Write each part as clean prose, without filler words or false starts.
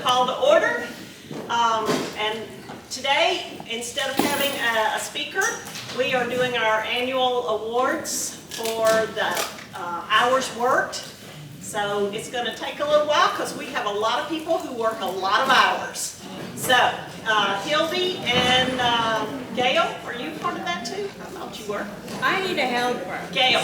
call to order. And today, instead of having a speaker, we are doing our annual awards for the hours worked. So it's going to take a little while because we have a lot of people who work a lot of hours. So Hildy and Gail, are you part of that too? I thought you were. I need a helper. Gail.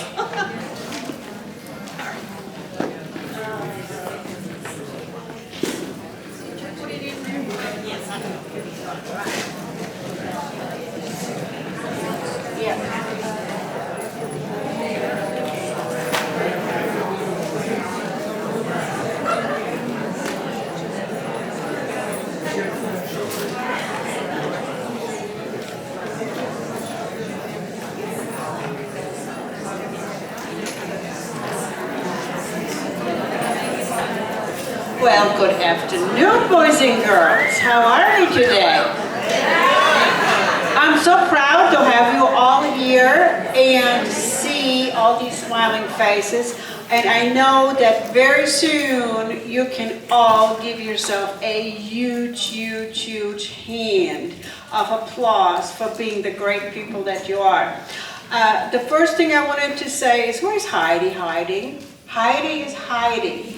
Well, good afternoon, boys and girls. How are you today? I'm so proud to have you all here and see all these smiling faces. And I know that very soon you can all give yourself a huge, huge, huge hand of applause for being the great people that you are. The first thing I wanted to say is, where's Heidi hiding? Heidi is hiding.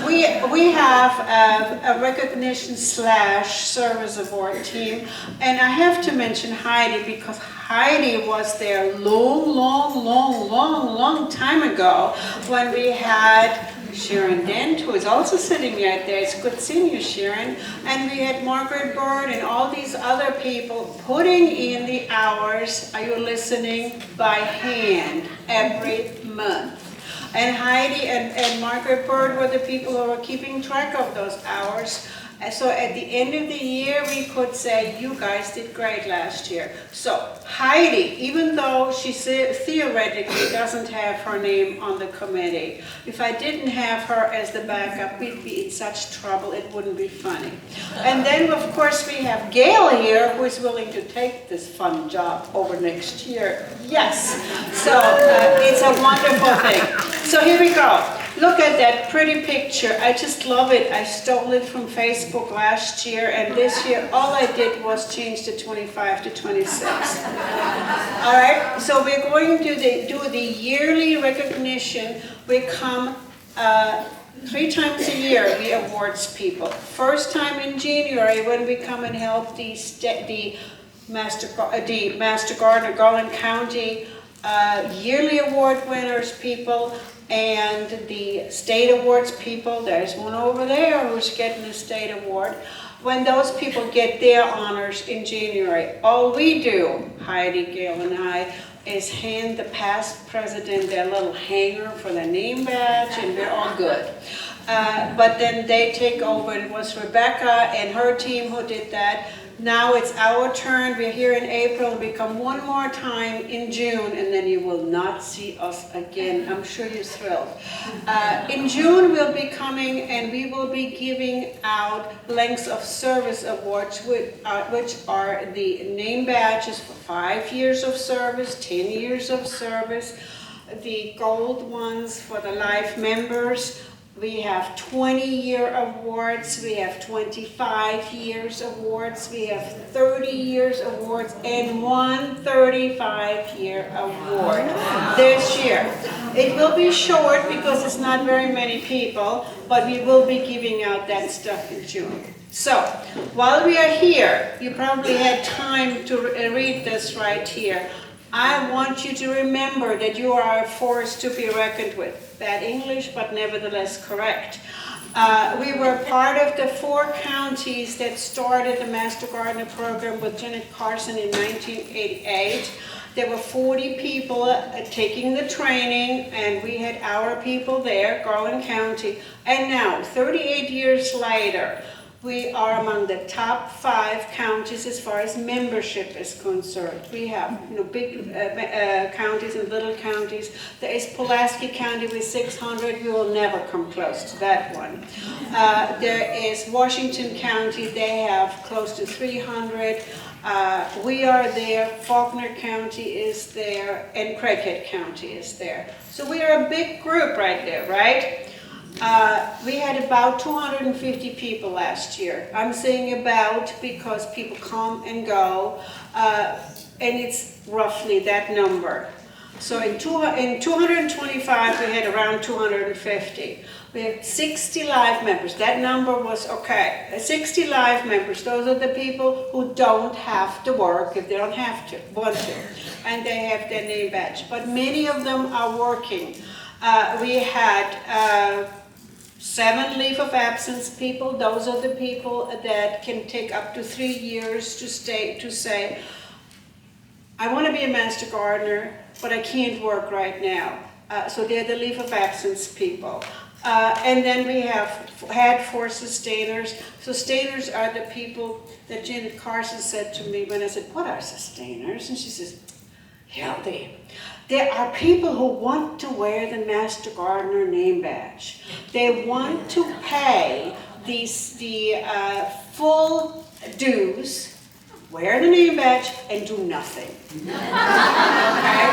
We have a recognition / service award team, and I have to mention Heidi because Heidi was there long time ago when we had Sharon Dent, who is also sitting right there. It's good seeing you, Sharon. And we had Margaret Bird and all these other people putting in the hours, are you listening, by hand every month. And Heidi and Margaret Bird were the people who were keeping track of those hours. And so at the end of the year, we could say, you guys did great last year. So Heidi, even though she theoretically doesn't have her name on the committee, if I didn't have her as the backup, we'd be in such trouble, it wouldn't be funny. And then, of course, we have Gail here, who is willing to take this fun job over next year. Yes. So it's a wonderful thing. So here we go. Look at that pretty picture. I just love it. I stole it from Facebook last year, and this year all I did was change the 25 to 26. All right, so we're going to do the yearly recognition. We come 3 times a year, we awards people. First time in January when we come and help the Master Gardener, Garland County yearly award winners people, and the state awards people. There's one over there who's getting a state award. When those people get their honors in January, all we do, Heidi, Gail, and I, is hand the past president their little hanger for their name badge, and we're all good. But then they take over. It was Rebecca and her team who did that. Now it's our turn. We're here in April, and we come one more time in June, and then you will not see us again. I'm sure you're thrilled. In June, we'll be coming, and we will be giving out lengths of service awards, which are the name badges for 5 years of service, 10 years of service, the gold ones for the life members. We have 20-year awards, we have 25 years awards, we have 30 years awards, and one 35-year award this year. It will be short because it's not very many people, but we will be giving out that stuff in June. So, while we are here, you probably had time to read this right here. I want you to remember that you are a force to be reckoned with. Bad English, but nevertheless correct. We were part of the 4 counties that started the Master Gardener program with Janet Carson in 1988. There were 40 people taking the training, and we had our people there, Garland County. And now, 38 years later, we are among the top 5 counties as far as membership is concerned. We have big counties and little counties. There is Pulaski County with 600. We will never come close to that one. There is Washington County. They have close to 300. We are there. Faulkner County is there, and Craighead County is there. So we are a big group right there, right? We had about 250 people last year. I'm saying about because people come and go, and it's roughly that number. So in 225, we had around 250. We had 60 live members. That number was okay. 60 live members, those are the people who don't have to work if they don't want to. And they have their name badge. But many of them are working. We had 7 leave of absence people. Those are the people that can take up to 3 years to say, I want to be a master gardener, but I can't work right now. So they're the leave of absence people. And then we have had 4 sustainers. Sustainers are the people that Janet Carson said to me when I said, what are sustainers? And she says, healthy. There are people who want to wear the Master Gardener name badge. They want to pay the full dues, wear the name badge, and do nothing. Okay?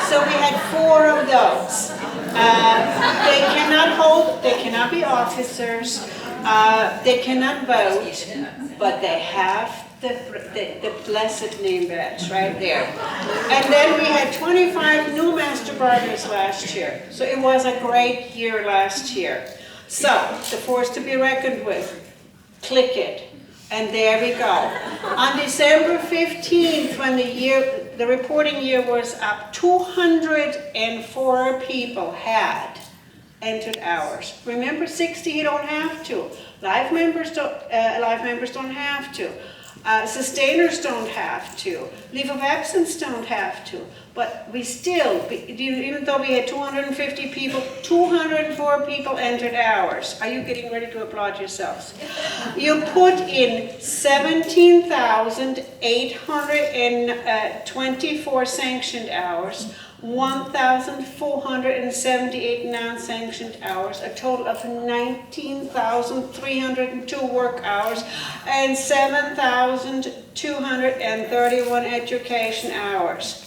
So we had 4 of those. They cannot be officers, they cannot vote, but they have the blessed name badge right there. And then we had 25 new Master Gardeners last year. So it was a great year last year. So, the force to be reckoned with, click it. And there we go. On December 15th, when the reporting year was up, 204 people had entered hours. Remember, 60 you don't have to. Live members don't have to. Sustainers don't have to. Leave of absence don't have to. But we still, even though we had 250 people, 204 people entered hours. Are you getting ready to applaud yourselves? You put in 17,824 sanctioned hours, 1,478 non-sanctioned hours, a total of 19,302 work hours, and 7,231 education hours.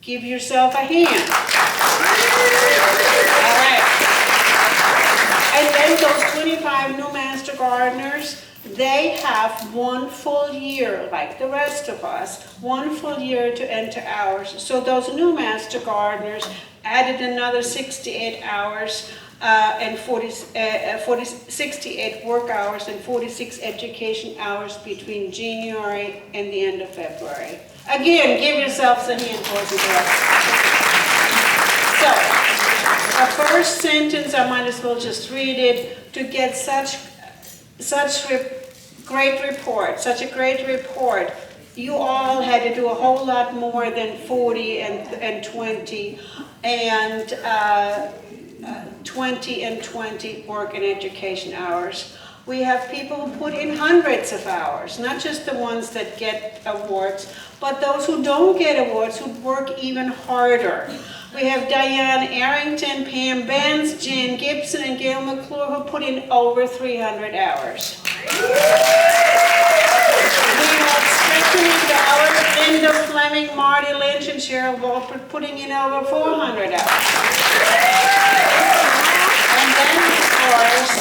Give yourself a hand. All right. And then those 25 new Master Gardeners, they have 1 full year, like the rest of us, 1 full year to enter hours. So those new Master Gardeners added another 68 hours and 68 work hours and 46 education hours between January and the end of February. Again, give yourselves a hand, boys and girls. So, our first sentence, I might as well just read it. To get such a great report, you all had to do a whole lot more than 40 and 20 and 20 and 20 work and education hours. We have people who put in hundreds of hours, not just the ones that get awards, but those who don't get awards, who work even harder. We have Diane Arrington, Pam Benz, Jan Gibson, and Gail McClure who put in over 300 hours. We have Stephanie Dollar, Linda Fleming, Marty Lynch, and Cheryl Walford putting in over 400 hours. And then, of course,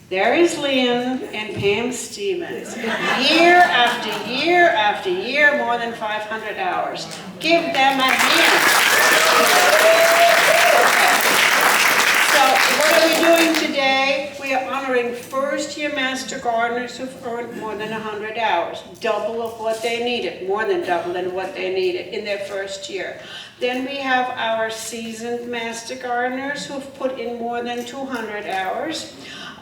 there is Lynn and Pam Stevens. Year after year after year, more than 500 hours. Give them a hand. Okay. So what are we doing today? We are honoring first-year Master Gardeners who've earned more than 100 hours. Double of what they needed, more than double than what they needed in their first year. Then we have our seasoned Master Gardeners who've put in more than 200 hours.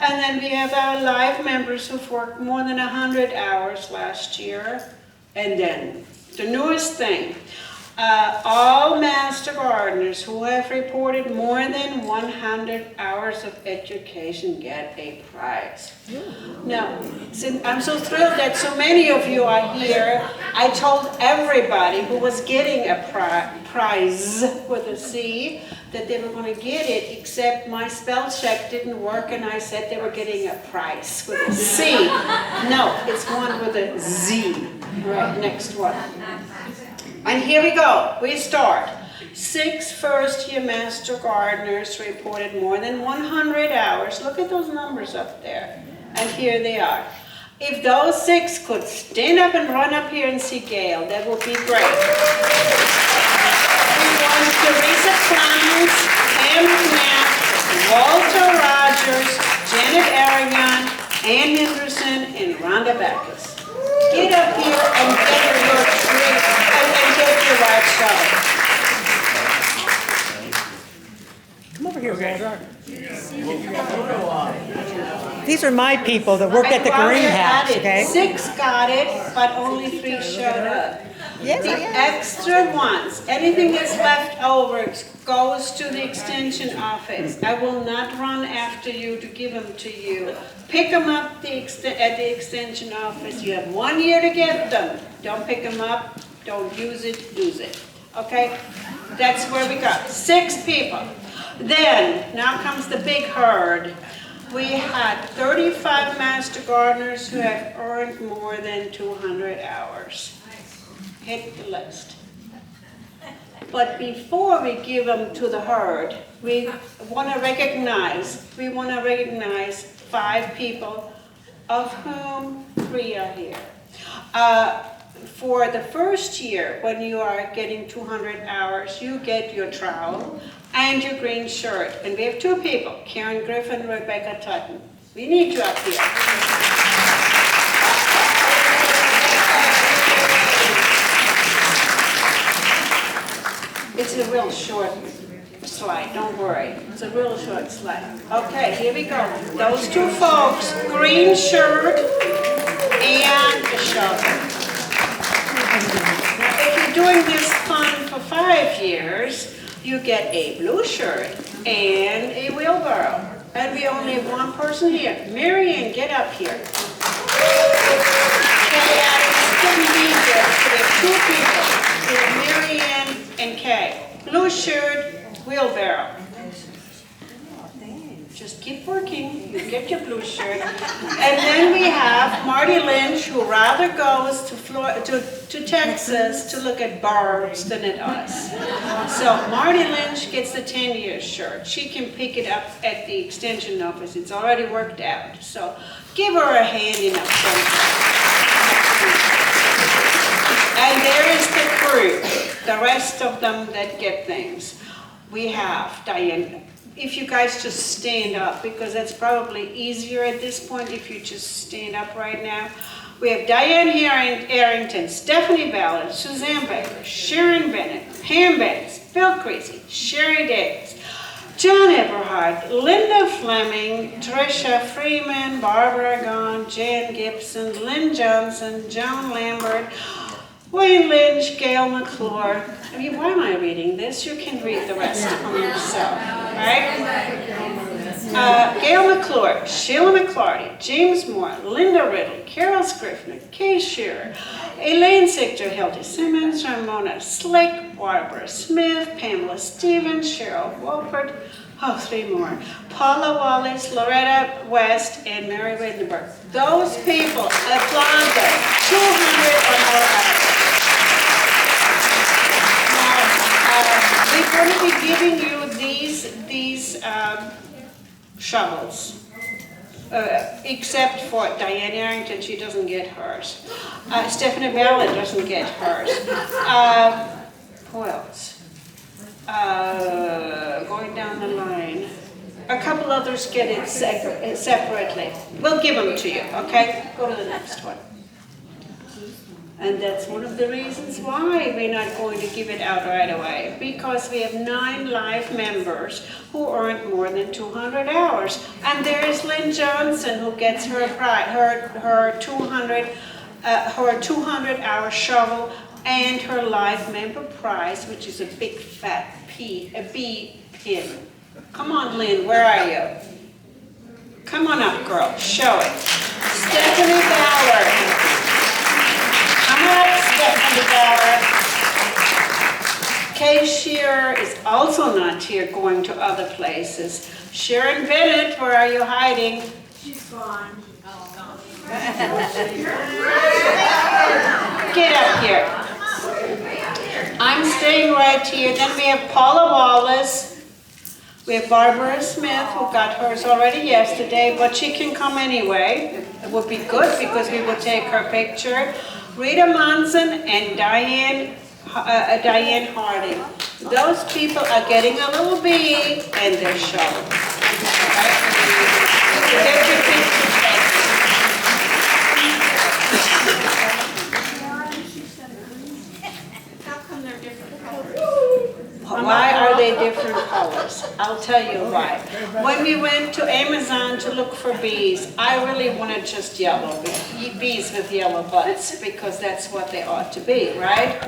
And then we have our live members who've worked more than 100 hours last year. And then, the newest thing, all Master Gardeners who have reported more than 100 hours of education get a prize. Now, I'm so thrilled that so many of you are here. I told everybody who was getting a prize with a C that they were going to get it, except my spell check didn't work and I said they were getting a prize with a C. No, it's one with a Z, right, next one. And here we go, we start. 6 first-year Master Gardeners reported more than 100 hours. Look at those numbers up there. And here they are. If those 6 could stand up and run up here and see Gail, that would be great. We want Teresa Clemens, Pam Knapp, Walter Rogers, Janet Aragon, Ann Henderson, and Rhonda Backus. Get up here and get your tree and get your white shovel. Come over here, Greg. These are my people that work at the greenhouse, okay? 6 got it, but only 3 showed up. The extra ones, anything that's left over goes to the extension office. I will not run after you to give them to you. Pick them up at the extension office. You have 1 year to get them. Don't pick them up, don't use it, lose it. Okay? That's where we got 6 people. Then, now comes the big herd. We had 35 Master Gardeners who have earned more than 200 hours. Hit the list. But before we give them to the herd, we want to recognize 5 people, of whom 3 are here. For the first year, when you are getting 200 hours, you get your trowel and your green shirt. And we have 2 people, Karen Griffin and Rebecca Tutton. We need you up here. It's a real short slide, don't worry. It's a real short slide. Okay, here we go. Those 2 folks, green shirt and a shovel. Now, if you're doing this fun for 5 years, you get a blue shirt and a wheelbarrow. And we only have 1 person here. Marion, get up here. Kay Adams couldn't be here, so we have 2 people. We have Marion and Kay. Blue shirt, wheelbarrow. Just keep working, you get your blue shirt. And then we have Marty Lynch, who rather goes to Texas to look at birds than at us. So Marty Lynch gets the 10-year shirt. She can pick it up at the extension office. It's already worked out. So give her a hand, you know. And there is the crew, the rest of them that get things. We have Diane. If you guys just stand up, because that's probably easier at this point if you just stand up right now. We have Diane Arrington, Stephanie Ballard, Suzanne Baker, Sharon Bennett, Pam Banks, Bill Creasy, Sherry Davis, John Eberhard, Linda Fleming, Tricia Freeman, Barbara Gahn, Jan Gibson, Lynn Johnson, Joan Lambert, Wayne Lynch, Gail McClure. I mean, why am I reading this? You can read the rest on yourself, right? Gail McClure, Sheila McClarty, James Moore, Linda Riddle, Carol Scriffner, Kay Shearer, Elaine Sichter, Hildy Simmons, Ramona Slick, Barbara Smith, Pamela Stevens, Cheryl Wolford, 3 more. Paula Wallace, Loretta West, and Mary Wittenberg. Those people applaud them. 200 or more hours. We're going to be giving you these shovels, except for Diane Arrington. She doesn't get hers. Stephanie Ballard doesn't get hers. Who else? Going down the line. A couple others get it separately. We'll give them to you, okay? Go to the next one. And that's one of the reasons why we're not going to give it out right away, because we have 9 live members who earned more than 200 hours. And there's Lynn Johnson, who gets her 200-hour shovel and her live member prize, which is a big fat bee pin. Come on, Lynn, where are you? Come on up, girl, show it. Stephanie Ballard. Come up, Stephanie Ballard. Kay Shearer is also not here, going to other places. Sharon Bennett, where are you hiding? She's gone. Oh, gone. Get up here. I'm staying right here. Then we have Paula Wallace. We have Barbara Smith, who got hers already yesterday, but she can come anyway. It would be good because we would take her picture. Rita Monson and Diane Harding. Those people are getting a little big and they're showing. Get your picture taken. How come they're different colors? Why are they different colors? I'll tell you why. When we went to Amazon to look for bees, I really wanted just yellow, bees with yellow butts, because that's what they ought to be, right?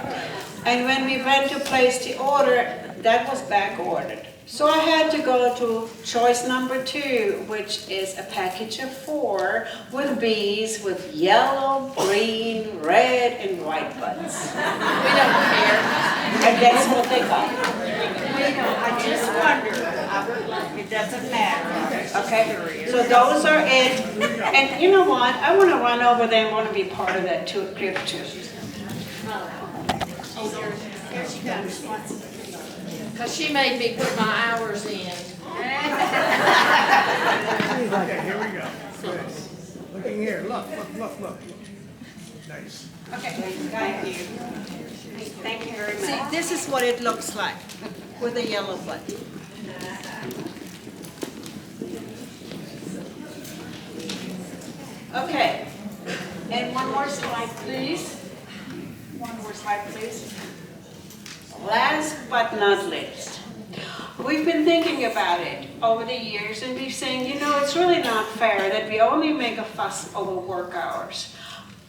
And when we went to place the order, that was back ordered. So I had to go to choice number 2, which is a package of 4 with bees with yellow, green, red, and white butts. We don't care. And that's what they got. I just wondered. It doesn't matter. Okay, so those are it. And you know what? I want to run over there and want to be part of that too, group too. Here she comes. Because she made me put my hours in. Okay, here we go. Looking here, look. Nice. Okay, thank you. Thank you very much. See, this is what it looks like with a yellow button. Okay, and one more slide, please. One more slide, please. Last but not least, we've been thinking about it over the years, and we're saying, you know, it's really not fair that we only make a fuss over work hours.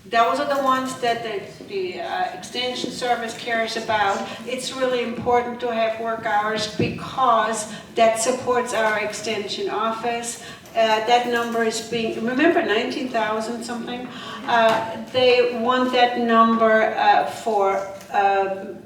Those are the ones that the Extension Service cares about. It's really important to have work hours because that supports our Extension office. That number is being, remember 19,000 something? They want that number for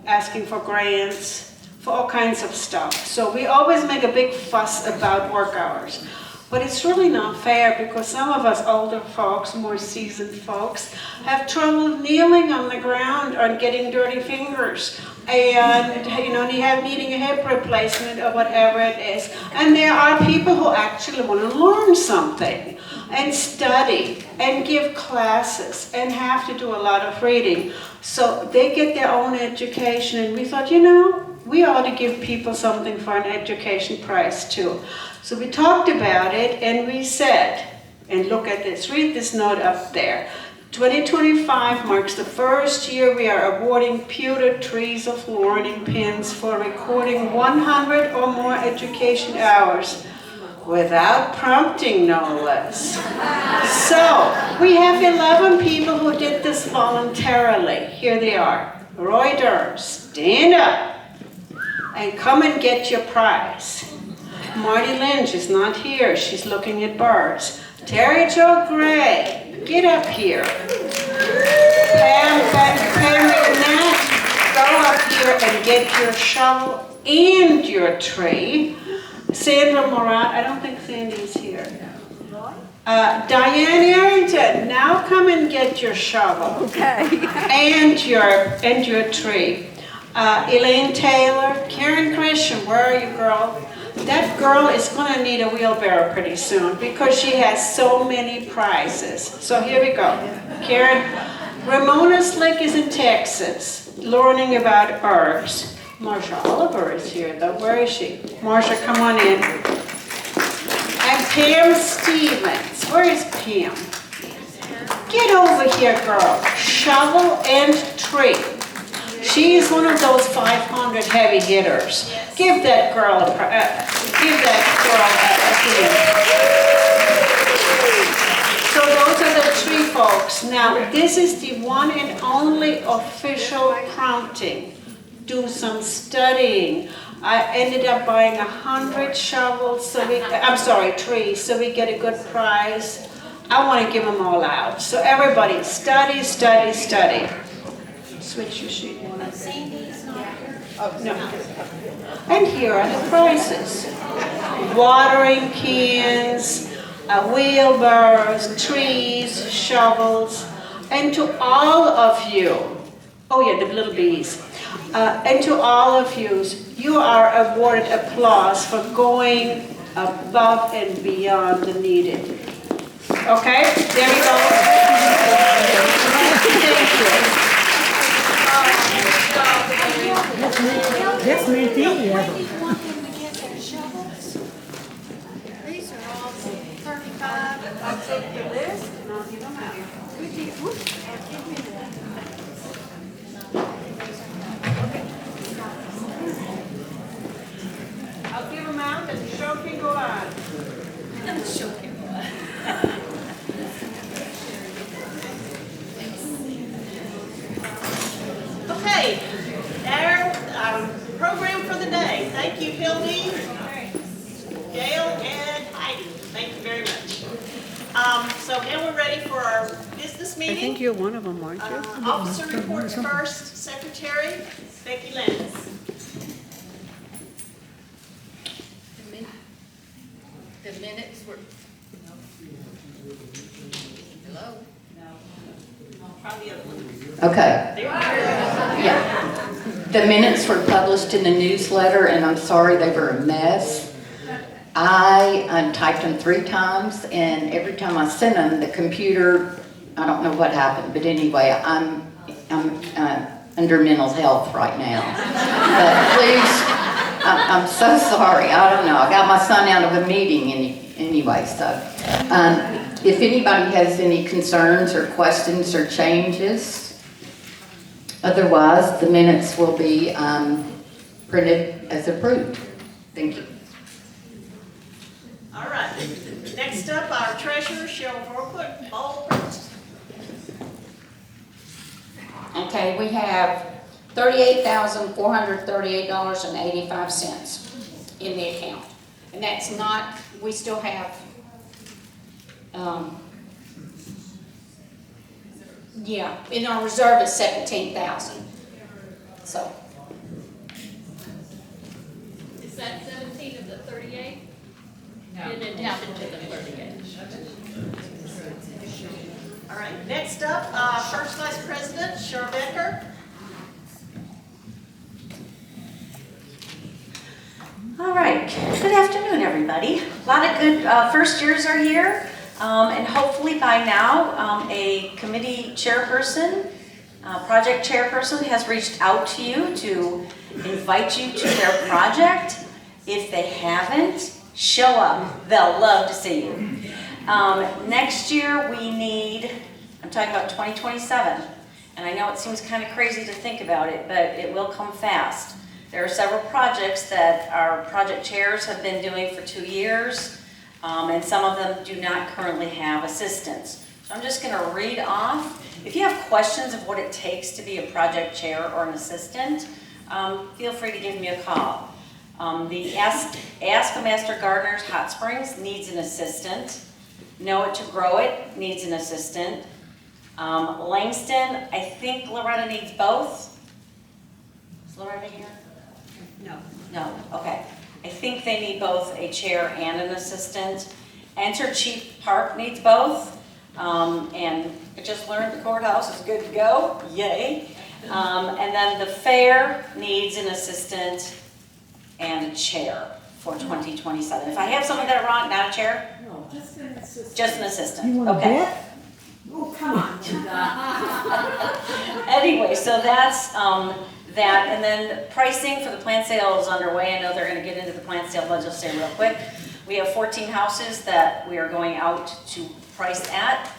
asking for grants, for all kinds of stuff. So we always make a big fuss about work hours. But it's really not fair because some of us older folks, more seasoned folks, have trouble kneeling on the ground or getting dirty fingers. And, you know, needing a hip replacement or whatever it is. And there are people who actually want to learn something and study and give classes and have to do a lot of reading. So they get their own education, and we thought, you know, we ought to give people something for an education prize too. So we talked about it and we said, and look at this, read this note up there. 2025 marks the first year we are awarding pewter trees of learning pins for recording 100 or more education hours without prompting, no less. So we have 11 people who did this voluntarily. Here they are. Roy Durham, stand up and come and get your prize. Marty Lynch is not here. She's looking at birds. Terry Jo Gray, get up here. Pam McNatt, go up here and get your shovel and your tree. Sandra Morat, I don't think Sandy's here. Diane Arrington, now come and get your shovel. Okay. and your tree. Elaine Taylor, Karen Christian, where are you, girl? That girl is going to need a wheelbarrow pretty soon because she has so many prizes. So here we go. Karen, Ramona Slick is in Texas, learning about herbs. Marsha Oliver is here, though. Where is she? Marsha, come on in. And Pam Stevens. Where is Pam? Get over here, girl. Shovel and tree. She is one of those 500 heavy hitters. Give that girl a hand. So those are the tree folks. Now, this is the one and only official prompting. Do some studying. I ended up buying 100 shovels, trees, so we get a good prize. I want to give them all out. So everybody, study, study, study. Switch your sheet. Sandy's not here. Oh, no. And here are the prizes. Watering cans, wheelbarrows, trees, shovels, and to all of you, oh yeah, the little bees. And to all of you, you are awarded applause for going above and beyond the needed. Okay, there we go. Thank you. This means These are all 35. I'll take the list and I'll give them out. I'll give them out and the show can go on. Okay, our program for the day. Thank you, Hildy, Gail, and Heidi. Thank you very much. So now we're ready for our business meeting. I think you're one of them, aren't you? Officer reports first. Secretary, Becky Lenz. The minutes were. Hello? Try the other one. Okay, There you go. yeah. The minutes were published in the newsletter, and I'm sorry they were a mess. I typed them 3 times, and every time I sent them, the computer, I don't know what happened, but anyway, I'm under mental health right now. But please, I'm so sorry, I don't know. I got my son out of a meeting anyway, so. If anybody has any concerns or questions or changes, otherwise, the minutes will be printed as approved. Thank you. All right. Next up, our treasurer, Cheryl Vorkut, all prints. Okay, we have $38,438.85 in the account. And that's not, we still have, in our reserve is 17,000. So, Is that 17 of the 38? No. In addition to the 38. All right. Next up, First Vice President, Cheryl Becker. All right, good afternoon, everybody. A lot of good first years are here, and hopefully by now, a committee chairperson, project chairperson has reached out to you to invite you to their project. If they haven't, show up. They'll love to see you. Next year, we need, I'm talking about 2027, and I know it seems kind of crazy to think about it, but it will come fast. There are several projects that our project chairs have been doing for 2 years, and some of them do not currently have assistants. So I'm just going to read off. If you have questions of what it takes to be a project chair or an assistant, feel free to give me a call. The Ask a Master Gardeners Hot Springs needs an assistant. Know It to Grow It needs an assistant. Langston, I think Loretta needs both. Is Loretta here? No, okay. I think they need both a chair and an assistant. Enter Chief Park needs both. And I just learned the courthouse is good to go, yay. And then the fair needs an assistant and a chair for 2027. If I have some of that wrong, not a chair? No, just an assistant. Just an assistant, You want to okay. bet? Oh, come on. Anyway, so that's that, and then pricing for the plant sale is underway. I know they're going to get into the plant sale, but I'll just say real quick. We have 14 houses that we are going out to price at.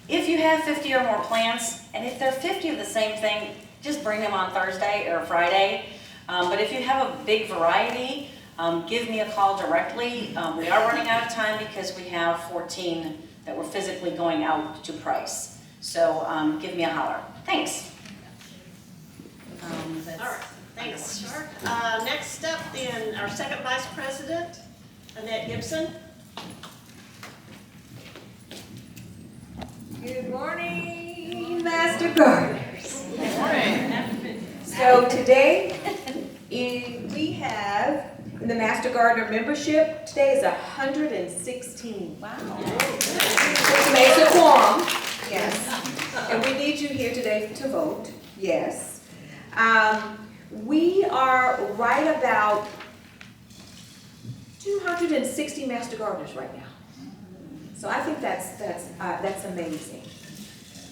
If you have 50 or more plants, and if they're 50 of the same thing, just bring them on Thursday or Friday. But if you have a big variety, give me a call directly. We are running out of time because we have 14 that we're physically going out to price. So give me a holler. Thanks. All right. Thanks, Cheryl. Next up, then, our second Vice President, Annette Gibson. Good morning, Master Gardeners. Good morning. So today, we have the Master Gardener membership. Today is 116. Wow. Which makes a quorum, yes. And we need you here today to vote, yes. We are right about 260 Master Gardeners right now. So I think that's amazing.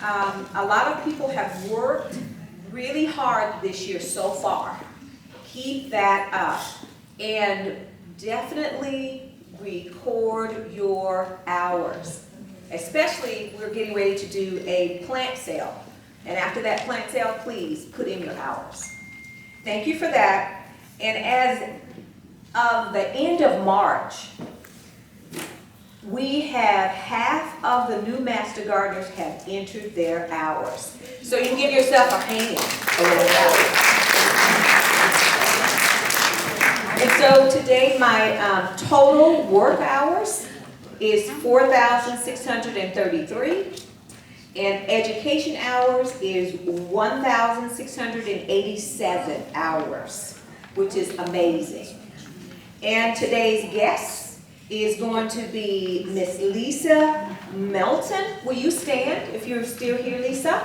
A lot of people have worked really hard this year so far. Keep that up. And definitely record your hours. Especially, we're getting ready to do a plant sale. And after that plant sale, please put in your hours. Thank you for that. And as of the end of March, we have half of the new Master Gardeners have entered their hours. So you can give yourself a hand a little bit. And so today my total work hours is 4,633. And education hours is 1,687 hours, which is amazing. And today's guest is going to be Miss Lisa Melton. Will you stand if you're still here, Lisa?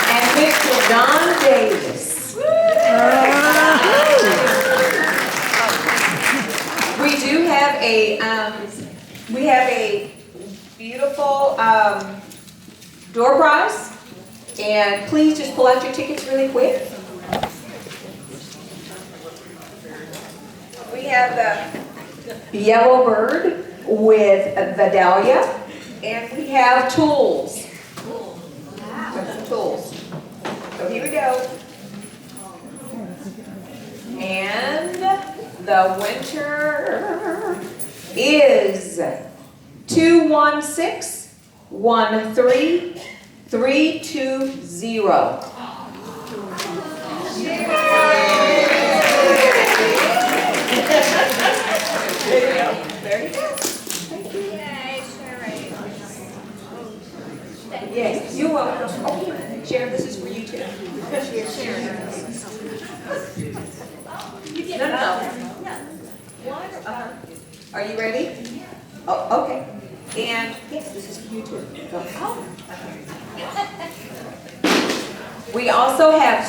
And Mr. Don Davis. We do have a beautiful door prize, and please just pull out your tickets really quick. We have the yellow bird with the dahlia, and we have tools. Tools. So here we go. And the winner is 216-13320. There you go. Thank you. Yes, you're welcome. Oh, Sharon, this is for you too. No. Are you ready? Oh, okay. And yes, this is for you too. Oh. We also have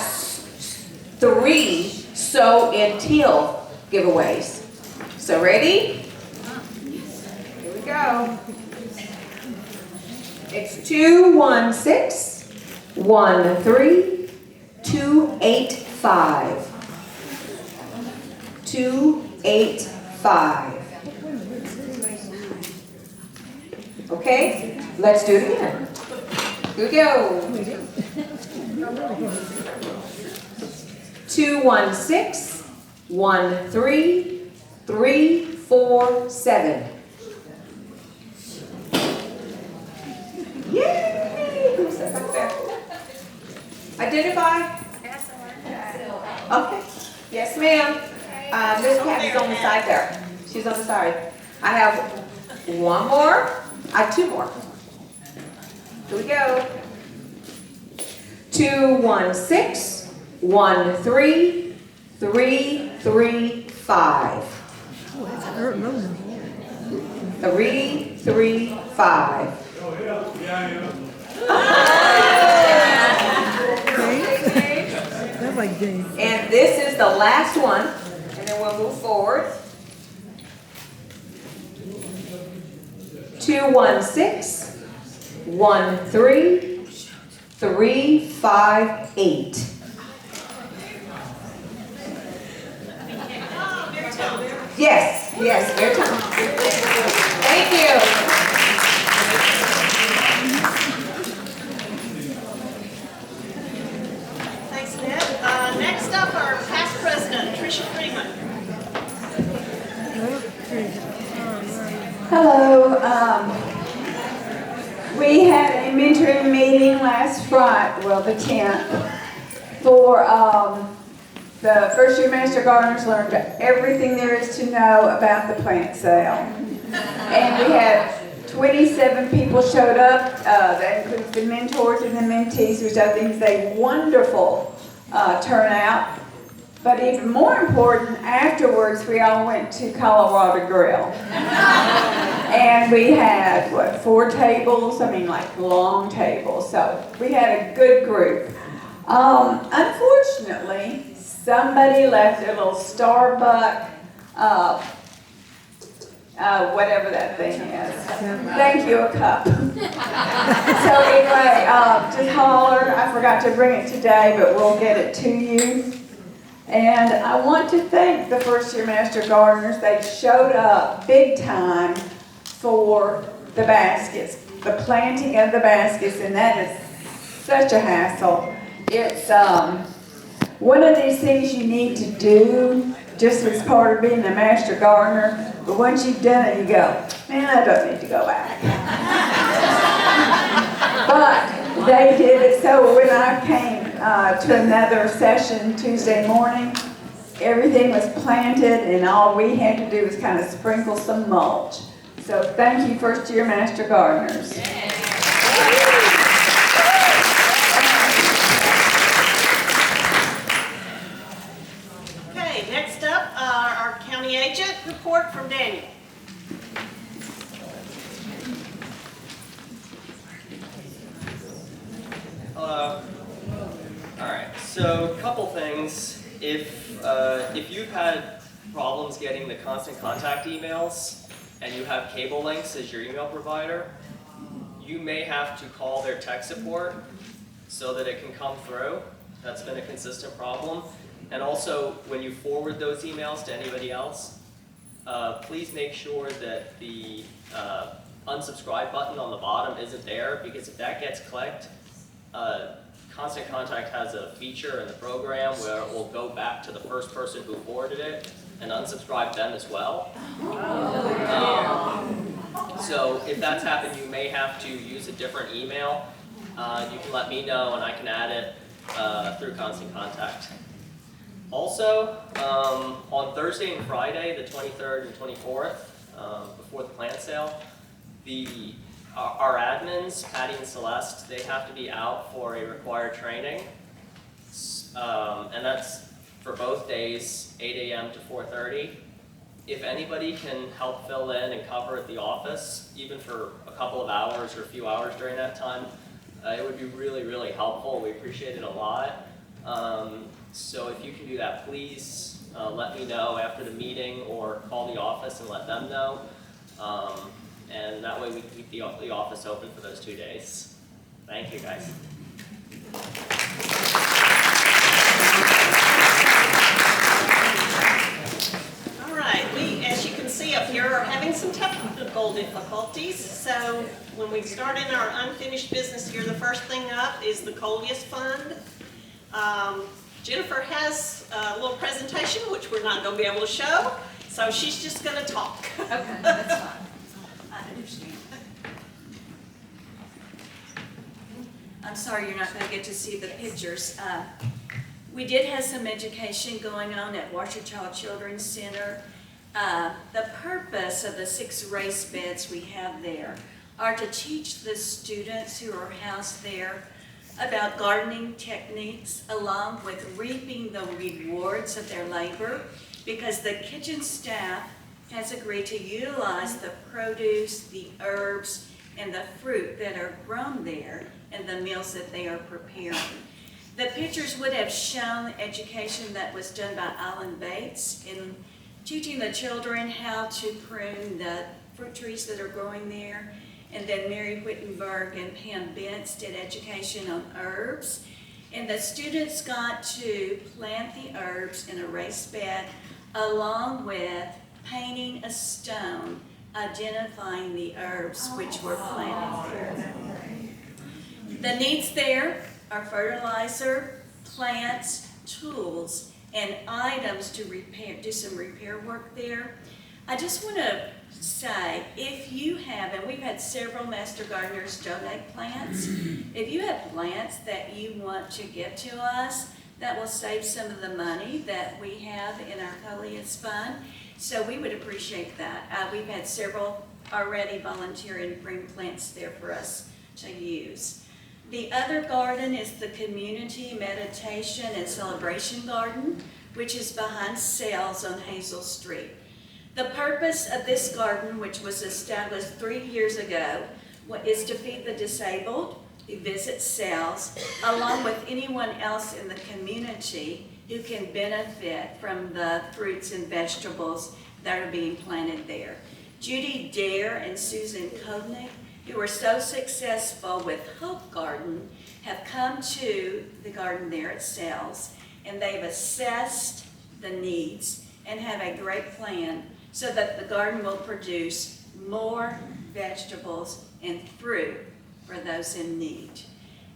3 sow and till giveaways. So ready? Here we go. It's 216-13285. 285. Okay, let's do it again. Here we go. 216-13347. Yay! Who's that back there? Identify. Okay. Yes, ma'am. Miss Kathy's on the side there. She's on the side. I have one more. I have 2 more. Here we go. 216-13335. 335. And this is the last one, and then we'll move forward. 216-13358. Yes, your turn. Thank you. Thanks, Ned. Next up, our past president, Tricia Freeman. Hello. We had a mentoring meeting last Friday, well, the 10th, for the first year Master Gardeners learned everything there is to know about the plant sale. And we had 27 people showed up. That includes the mentors and the mentees, which I think is a wonderful turnout. But even more important, afterwards we all went to Colorado Grill. And we had, what, 4 tables? I mean, like long tables. So we had a good group. Unfortunately, somebody left their little Starbucks, whatever that thing is. Thank you, a cup. So anyway, just holler. I forgot to bring it today, but we'll get it to you. And I want to thank the first year Master Gardeners. They showed up big time for the baskets, the planting of the baskets, and that is such a hassle. It's one of these things you need to do just as part of being a Master Gardener, but once you've done it, you go, man, I don't need to go back. But they did it, so when I came to another session Tuesday morning, everything was planted and all we had to do was kind of sprinkle some mulch. So thank you, first year Master Gardeners. Okay, next up, our county agent report from Daniel. Hello. All right. So, a couple things. If you've had problems getting the constant contact emails and you have Cable Links as your email provider, you may have to call their tech support so that it can come through. That's been a consistent problem. And also, when you forward those emails to anybody else, please make sure that the unsubscribe button on the bottom isn't there, because if that gets clicked, Constant Contact has a feature in the program where it will go back to the first person who forwarded it and unsubscribe them as well. So if that's happened, you may have to use a different email. You can let me know and I can add it through Constant Contact. Also, on Thursday and Friday, the 23rd and 24th, before the plant sale, our admins, Patty and Celeste, they have to be out for a required training. And that's for both days, 8 a.m. to 4:30. If anybody can help fill in and cover at the office, even for a couple of hours or a few hours during that time, it would be really, really helpful. We appreciate it a lot. So if you can do that, please let me know after the meeting or call the office and let them know. And that way we can keep the office open for those 2 days. Thank you, guys. All right, we, as you can see up here, are having some technical difficulties. So when we start in our unfinished business here, the first thing up is the Coleus Fund. Jennifer has a little presentation, which we're not going to be able to show, so she's just going to talk. Okay, that's fine. I understand. I'm sorry you're not going to get to see the pictures. We did have some education going on at Ouachita Children's Center. The purpose of the 6 raised beds we have there are to teach the students who are housed there about gardening techniques along with reaping the rewards of their labor, because the kitchen staff has agreed to utilize the produce, the herbs, and the fruit that are grown there in the meals that they are preparing. The pictures would have shown education that was done by Alan Bates in teaching the children how to prune the fruit trees that are growing there. And then Mary Wittenberg and Pam Bentz did education on herbs. And the students got to plant the herbs in a raised bed along with painting a stone, identifying the herbs which were planted there. The needs there are fertilizer, plants, tools, and items to do some repair work there. I just want to say, if you have, and we've had several Master Gardeners donate plants, if you have plants that you want to give to us, that will save some of the money that we have in our Coleus Fund. So we would appreciate that. We've had several already volunteer and bring plants there for us to use. The other garden is the Community Meditation and Celebration Garden, which is behind Sales on Hazel Street. The purpose of this garden, which was established 3 years ago, is to feed the disabled who visit sales, along with anyone else in the community who can benefit from the fruits and vegetables that are being planted there. Judy Dare and Susan Kovnick, who were so successful with Hope Garden, have come to the garden there at Sales, and they've assessed the needs and have a great plan so that the garden will produce more vegetables and fruit for those in need.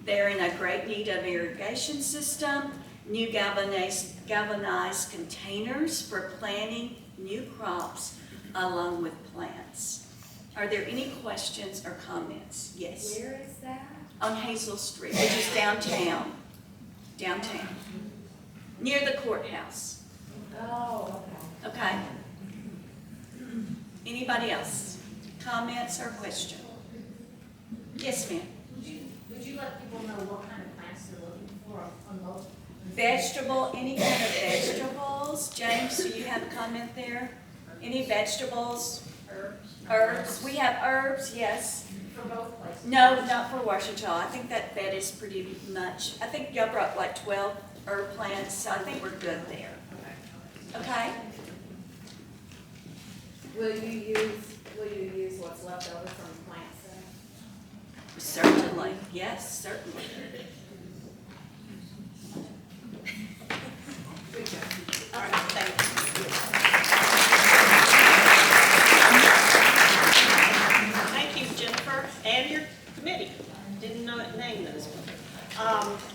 They're in a great need of irrigation system, new galvanized containers for planting new crops along with plants. Are there any questions or comments? Yes. Where is that? On Hazel Street, which is downtown. Downtown. Near the courthouse. Oh, okay. Okay. Anybody else? Comments or questions? Yes, ma'am. Would you let people know what kind of plants they're looking for on those? Vegetable, any kind of vegetables. James, do you have a comment there? Any vegetables? Herbs. We have herbs, yes. For both places? No, not for Washita. I think that bed is pretty much, I think y'all brought like 12 herb plants, so I think we're good there. Okay? Will you use what's left over from the plants then? Certainly, yes, certainly. All right, thank you. Thank you, Jennifer, and your committee. Didn't know it named those.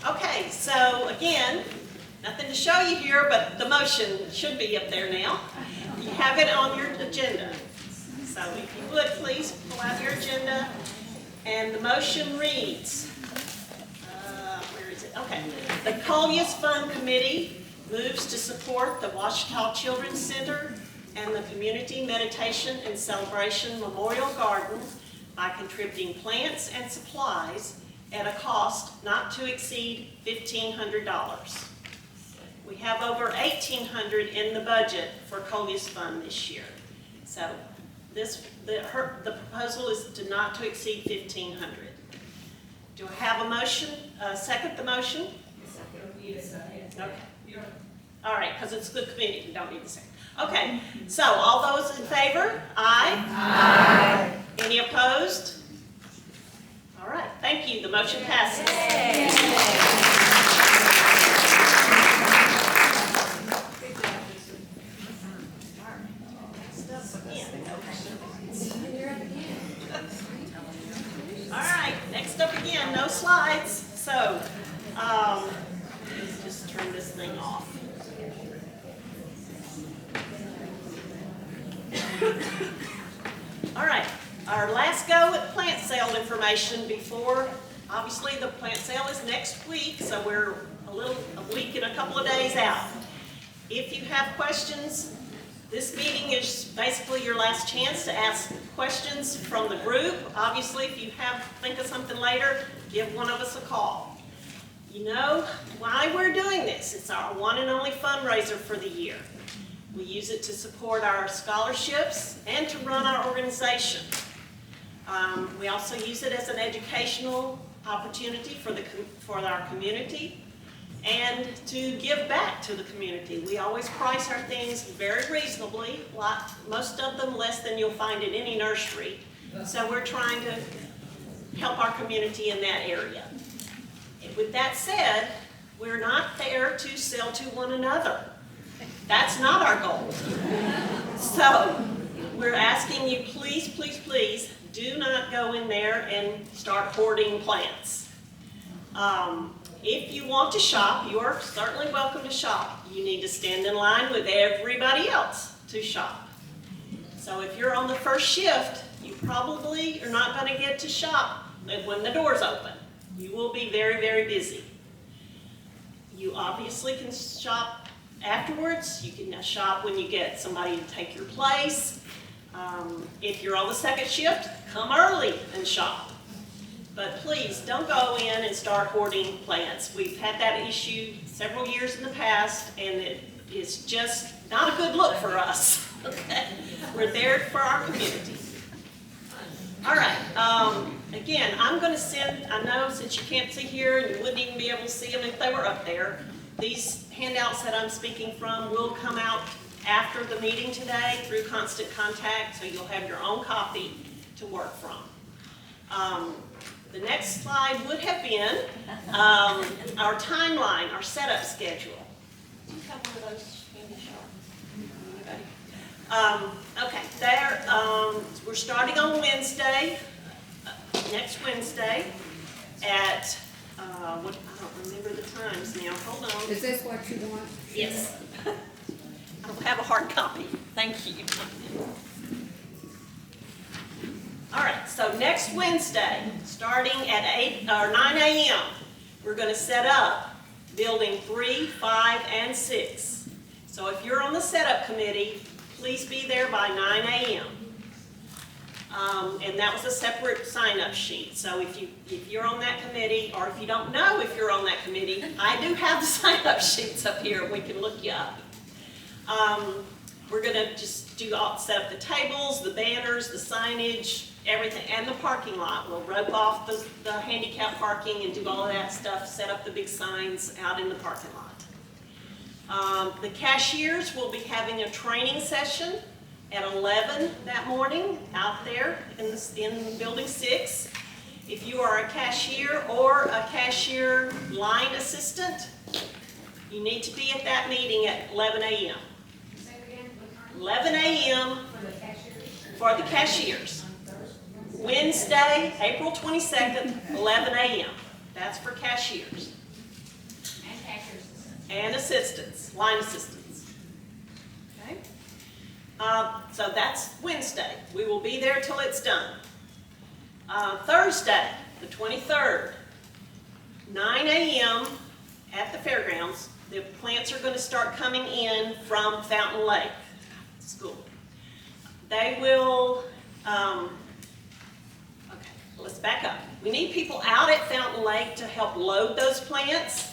Okay, so again, nothing to show you here, but the motion should be up there now. You have it on your agenda. So if you would, please pull out your agenda. And the motion reads, where is it? Okay. The Coleus Fund Committee moves to support the Washita Children's Center and the Community Meditation and Celebration Memorial Garden by contributing plants and supplies at a cost not to exceed $1,500. We have over $1,800 in the budget for Coleus Fund this year. So the proposal is to not to exceed $1,500. Do I have a motion? Second the motion? Okay. All right, because it's a good committee, we don't need the second. Okay, so all those in favor? Aye. Aye. Any opposed? All right, thank you. The motion passes. All right, next up again, no slides. So, let's just turn this thing off. All right, our last go at plant sale information before, obviously the plant sale is next week, so we're a week and a couple of days out. If you have questions, this meeting is basically your last chance to ask questions from the group. Obviously, if you think of something later, give one of us a call. You know why we're doing this. It's our one and only fundraiser for the year. We use it to support our scholarships and to run our organization. We also use it as an educational opportunity for our community and to give back to the community. We always price our things very reasonably, most of them less than you'll find in any nursery. So we're trying to help our community in that area. With that said, we're not there to sell to one another. That's not our goal. So we're asking you, please, please, please, do not go in there and start hoarding plants. If you want to shop, you are certainly welcome to shop. You need to stand in line with everybody else to shop. So if you're on the first shift, you probably are not going to get to shop when the doors open. You will be very, very busy. You obviously can shop afterwards. You can shop when you get somebody to take your place. If you're on the second shift, come early and shop. But please don't go in and start hoarding plants. We've had that issue several years in the past, and it is just not a good look for us. Okay, we're there for our community. All right, again, I'm gonna send, I know since you can't see here, and you wouldn't even be able to see them if they were up there, these handouts that I'm speaking from will come out after the meeting today through Constant Contact, so you'll have your own copy to work from. The next slide would have been our timeline, our setup schedule. Do you have one of those handy, Sean? Okay, there, we're starting on Wednesday, next Wednesday at, what, I don't remember the times now, hold on. Is this what you want? Yes. I don't have a hard copy, thank you. All right, so next Wednesday, starting at 9 a.m., we're going to set up building 3, 5, and 6. So if you're on the setup committee, please be there by 9 a.m. And that was a separate sign-up sheet. So if you're on that committee, or if you don't know if you're on that committee, I do have the sign-up sheets up here. We can look you up. We're going to just set up the tables, the banners, the signage, everything, and the parking lot. We'll rope off the handicap parking and do all of that stuff, set up the big signs out in the parking lot. The cashiers will be having a training session at 11 that morning out there in Building 6. If you are a cashier or a cashier line assistant, you need to be at that meeting at 11 a.m. 11 a.m. for the cashiers. Wednesday, April 22nd, 11 a.m. That's for cashiers. And cashiers. And assistants, line assistants. Okay? So that's Wednesday. We will be there till it's done. Thursday, the 23rd, 9 a.m. at the fairgrounds. The plants are going to start coming in from Fountain Lake School. They will, okay, let's back up. We need people out at Fountain Lake to help load those plants.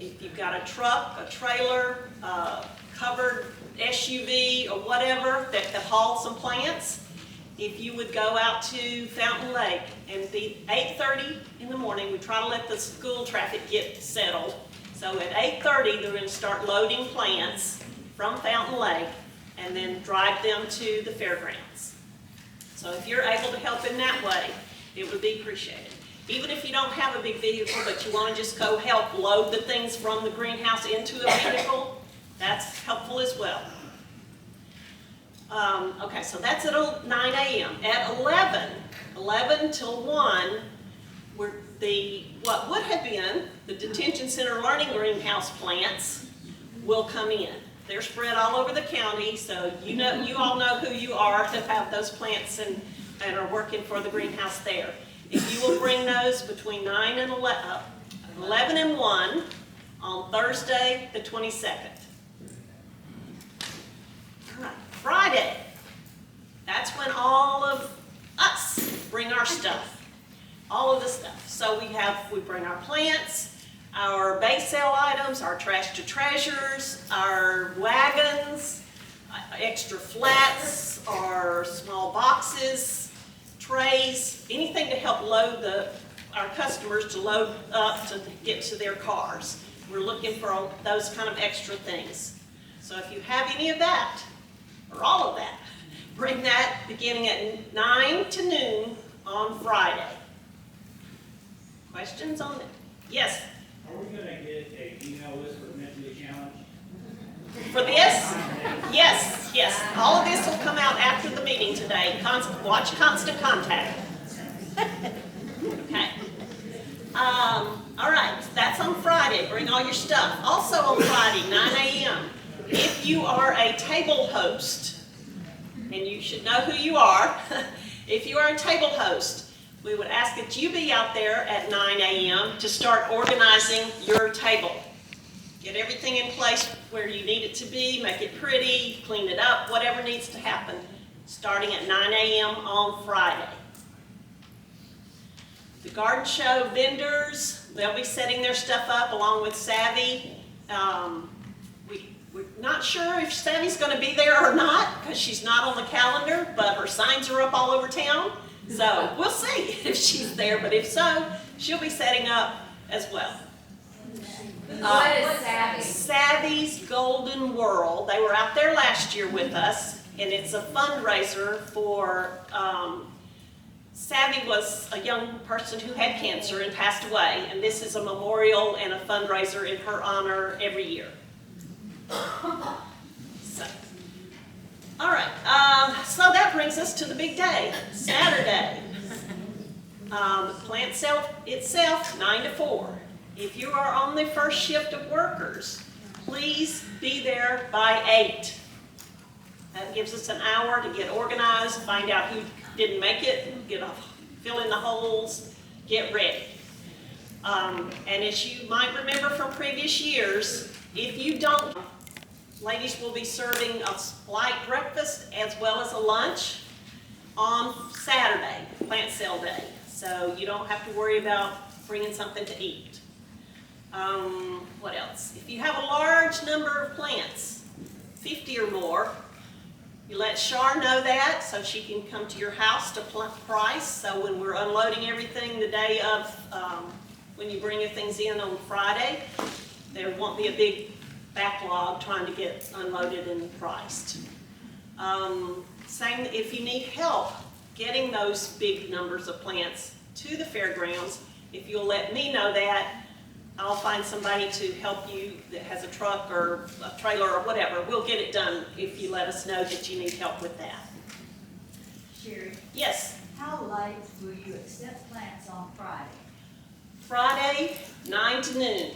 If you've got a truck, a trailer, covered SUV, or whatever that hauls some plants, if you would go out to Fountain Lake and be 8:30 in the morning, we try to let the school traffic get settled. So at 8:30, they're going to start loading plants from Fountain Lake and then drive them to the fairgrounds. So if you're able to help in that way, it would be appreciated. Even if you don't have a big vehicle, but you want to just go help load the things from the greenhouse into a vehicle, that's helpful as well. Okay, so that's at 9 a.m. At 11 till 1, what would have been the detention center learning greenhouse plants will come in. They're spread all over the county, so you all know who you are to have those plants and are working for the greenhouse there. If you will bring those between 9 and 11 and 1 on Thursday the 22nd. All right, Friday, that's when all of us bring our stuff, all of the stuff. So we bring our plants, our bake sale items, our trash to treasures, our wagons, extra flats, our small boxes, trays, anything to help load our customers to load up to get to their cars. We're looking for those kind of extra things. So if you have any of that, or all of that, bring that beginning at 9 to noon on Friday. Questions on that? Yes? Are we going to get an email list for mentally challenged? For this? Yes, yes. All of this will come out after the meeting today. Watch Constant Contact. Okay. All right, that's on Friday. Bring all your stuff. Also on Friday, 9 a.m. If you are a table host, and you should know who you are, if you are a table host, we would ask that you be out there at 9 a.m. to start organizing your table. Get everything in place where you need it to be, make it pretty, clean it up, whatever needs to happen, starting at 9 a.m. on Friday. The garden show vendors, they'll be setting their stuff up along with Savvy. We're not sure if Savvy's gonna be there or not, because she's not on the calendar, but her signs are up all over town. So we'll see if she's there, but if so, she'll be setting up as well. What is Savvy? Savvy's Golden Whirl. They were out there last year with us, and it's a fundraiser for, Savvy was a young person who had cancer and passed away, and this is a memorial and a fundraiser in her honor every year. So, all right, so that brings us to the big day, Saturday. The plant sale itself, 9 to 4. If you are on the first shift of workers, please be there by 8. That gives us an hour to get organized, find out who didn't make it, fill in the holes, get ready. And as you might remember from previous years, if you don't, ladies will be serving a light breakfast as well as a lunch on Saturday, plant sale day. So you don't have to worry about bringing something to eat. What else? If you have a large number of plants, 50 or more, you let Char know that so she can come to your house to price. So when we're unloading everything the day of, when you bring your things in on Friday, there won't be a big backlog trying to get unloaded and priced. Same if you need help getting those big numbers of plants to the fairgrounds, if you'll let me know that, I'll find somebody to help you that has a truck or a trailer or whatever. We'll get it done if you let us know that you need help with that. Sherry, Yes, how late will you accept plants on Friday? Friday, 9 to noon.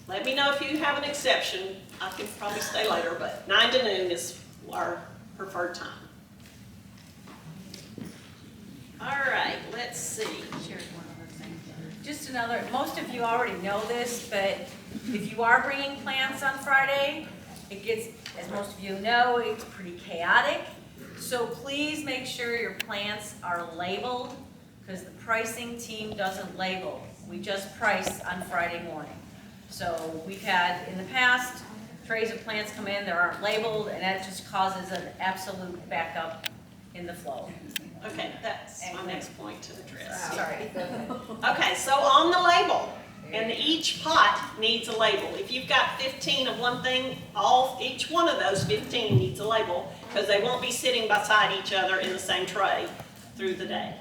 Let me know if you have an exception. I can probably stay later, but 9 to noon is our preferred time. All right, let's see. Just another, most of you already know this, but if you are bringing plants on Friday, it gets, as most of you know, it's pretty chaotic. So please make sure your plants are labeled, because the pricing team doesn't label. We just price on Friday morning. So we've had, in the past, trays of plants come in, they aren't labeled, and that just causes an absolute backup in the flow. Okay, that's my next point to address. Sorry. Okay, so on the label, and each pot needs a label. If you've got 15 of one thing, each one of those 15 needs a label, because they won't be sitting beside each other in the same tray through the day.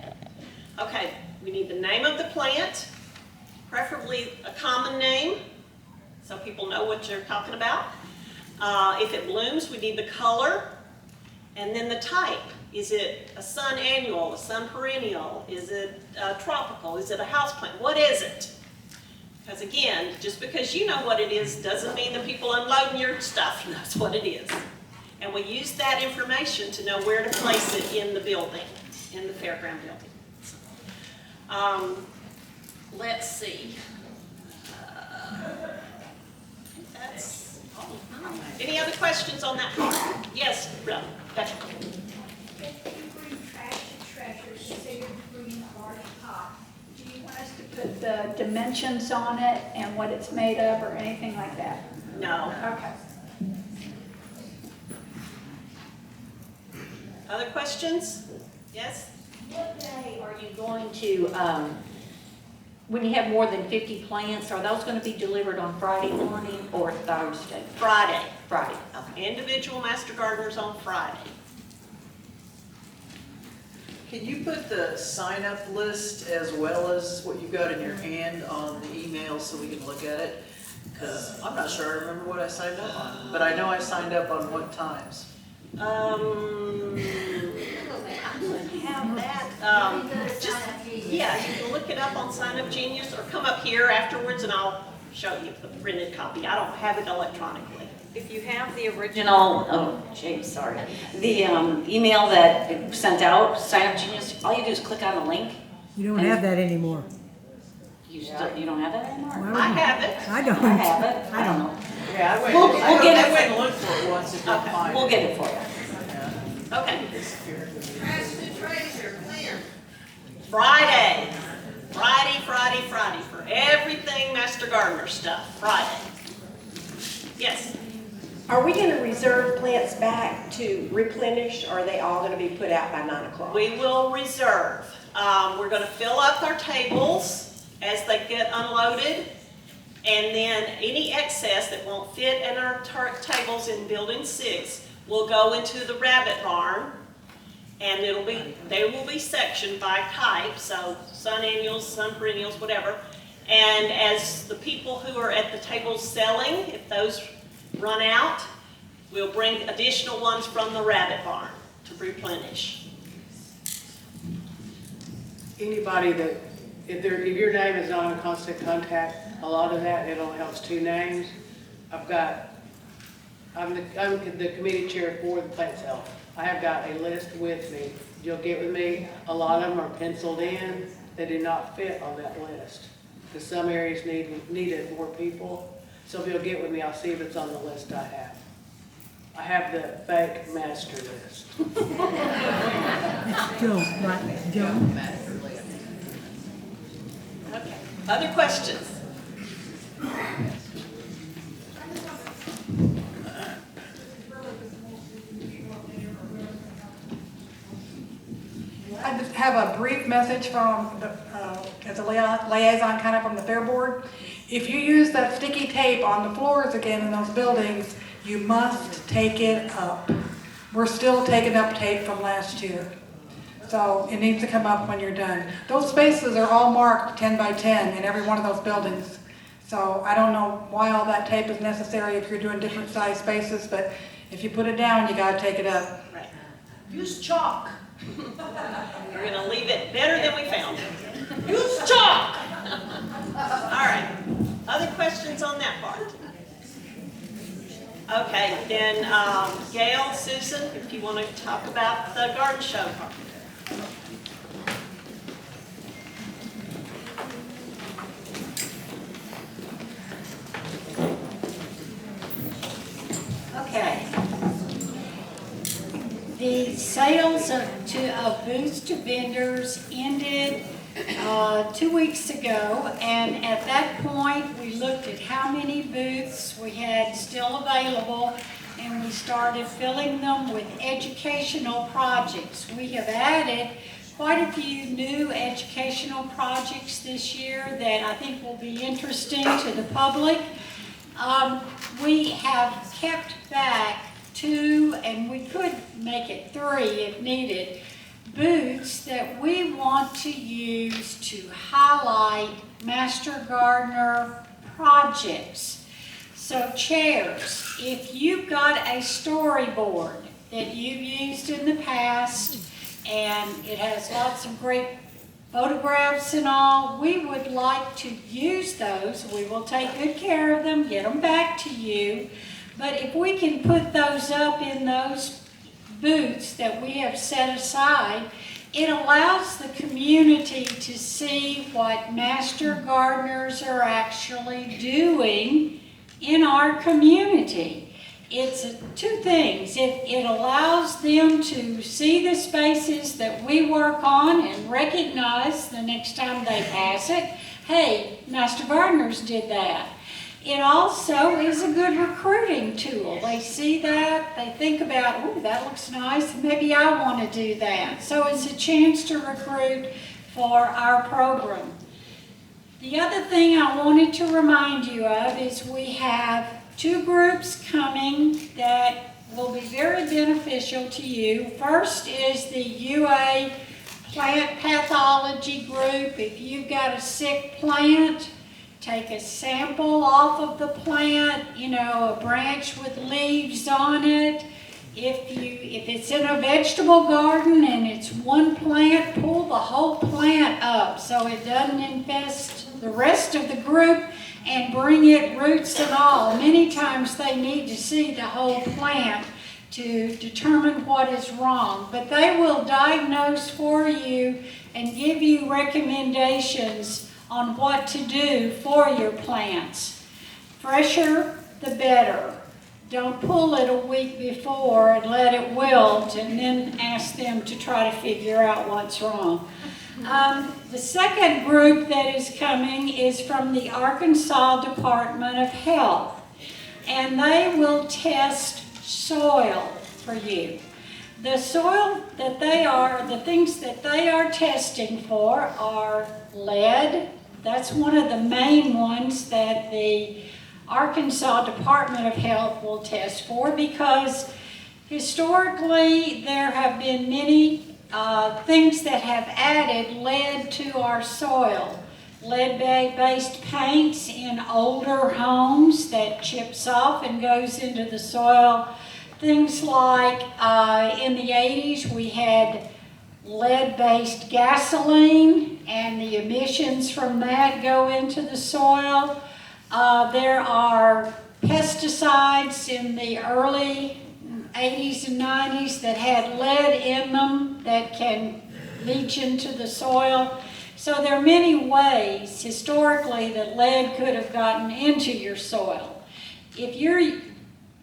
Okay, we need the name of the plant, preferably a common name, so people know what you're talking about. If it blooms, we need the color, and then the type. Is it a sun annual, a sun perennial? Is it tropical? Is it a houseplant? What is it? Because again, just because you know what it is doesn't mean the people unloading your stuff knows what it is. And we use that information to know where to place it in the building, in the fairground building. Let's see. I think that's all. Any other questions on that part? Yes, Rebecca. If you bring trash and treasures, say you're bringing a large pot, do you want us to put the dimensions on it and what it's made of or anything like that? No. Okay. Other questions? Yes? What day are you going to, when you have more than 50 plants, are those going to be delivered on Friday morning or Thursday? Friday. Friday, okay. Individual Master Gardeners on Friday. Can you put the sign-up list as well as what you've got in your hand on the email so we can look at it? Because I'm not sure I remember what I signed up on, but I know I signed up on what times. I would have that. Yeah, you can look it up on Sign Up Genius or come up here afterwards and I'll show you the printed copy. I don't have it electronically. If you have the original, the email that sent out, Sign Up Genius, all you do is click on the link. You don't have that anymore. You don't have that anymore? I have it. I don't. I have it. I don't know. Yeah, I went, We'll get it. I went and looked for it once, if I find it. We'll get it for you. Okay. Friday. Friday for everything Master Gardener stuff, Friday. Yes. Are we gonna reserve plants back to replenish, or are they all gonna be put out by 9 o'clock? We will reserve. We're gonna fill up our tables as they get unloaded. And then any excess that won't fit in our tables in Building 6 will go into the rabbit barn. And they will be sectioned by type, so sun annuals, sun perennials, whatever. And as the people who are at the tables selling, if those run out, we'll bring additional ones from the rabbit barn to replenish. Anybody that, if your name is not in constant contact, a lot of that, it only helps 2 names. I'm the committee chair for the plant sale. I have got a list with me. You'll get with me. A lot of them are penciled in. They do not fit on that list. Because some areas needed more people. So if you'll get with me, I'll see if it's on the list I have. I have the fake master list. Okay. Other questions? I just have a brief message from, as a liaison kind of from the Fair Board. If you use that sticky tape on the floors again in those buildings, you must take it up. We're still taking up tape from last year. So it needs to come up when you're done. Those spaces are all marked 10 by 10 in every one of those buildings. So I don't know why all that tape is necessary if you're doing different size spaces, but if you put it down, you gotta take it up. Right. Use chalk. We're gonna leave it better than we found it. Use chalk! All right, other questions on that part? Okay, then Gail, Susan, if you want to talk about the garden show part. Okay. The sales of booths to vendors ended 2 weeks ago, and at that point we looked at how many booths we had still available, and we started filling them with educational projects. We have added quite a few new educational projects this year that I think will be interesting to the public. We have kept back 2, and we could make it 3 if needed, booths that we want to use to highlight Master Gardener projects. So chairs, if you've got a storyboard that you've used in the past and it has lots of great photographs and all, we would like to use those. We will take good care of them, get them back to you. But if we can put those up in those booths that we have set aside, it allows the community to see what Master Gardeners are actually doing in our community. It's 2 things. It allows them to see the spaces that we work on and recognize the next time they pass it, hey, Master Gardeners did that. It also is a good recruiting tool. They see that, they think about, oh, that looks nice, maybe I want to do that. So it's a chance to recruit for our program. The other thing I wanted to remind you of is we have 2 groups coming that will be very beneficial to you. First is the UA plant pathology group. If you've got a sick plant, take a sample off of the plant, you know, a branch with leaves on it. If it's in a vegetable garden and it's one plant, pull the whole plant up so it doesn't infest the rest of the group and bring it roots and all. Many times they need to see the whole plant to determine what is wrong. But they will diagnose for you and give you recommendations on what to do for your plants. Fresher, the better. Don't pull it a week before and let it wilt and then ask them to try to figure out what's wrong. The second group that is coming is from the Arkansas Department of Health. and they will test soil for you. The soil that the things that they are testing for are lead. That's one of the main ones that the Arkansas Department of Health will test for, because historically there have been many things that have added lead to our soil. Lead-based paints in older homes that chips off and goes into the soil. Things like in the 80s we had lead-based gasoline, and the emissions from that go into the soil. There are pesticides in the early 80s and 90s that had lead in them that can leach into the soil. So there are many ways historically that lead could have gotten into your soil. If you're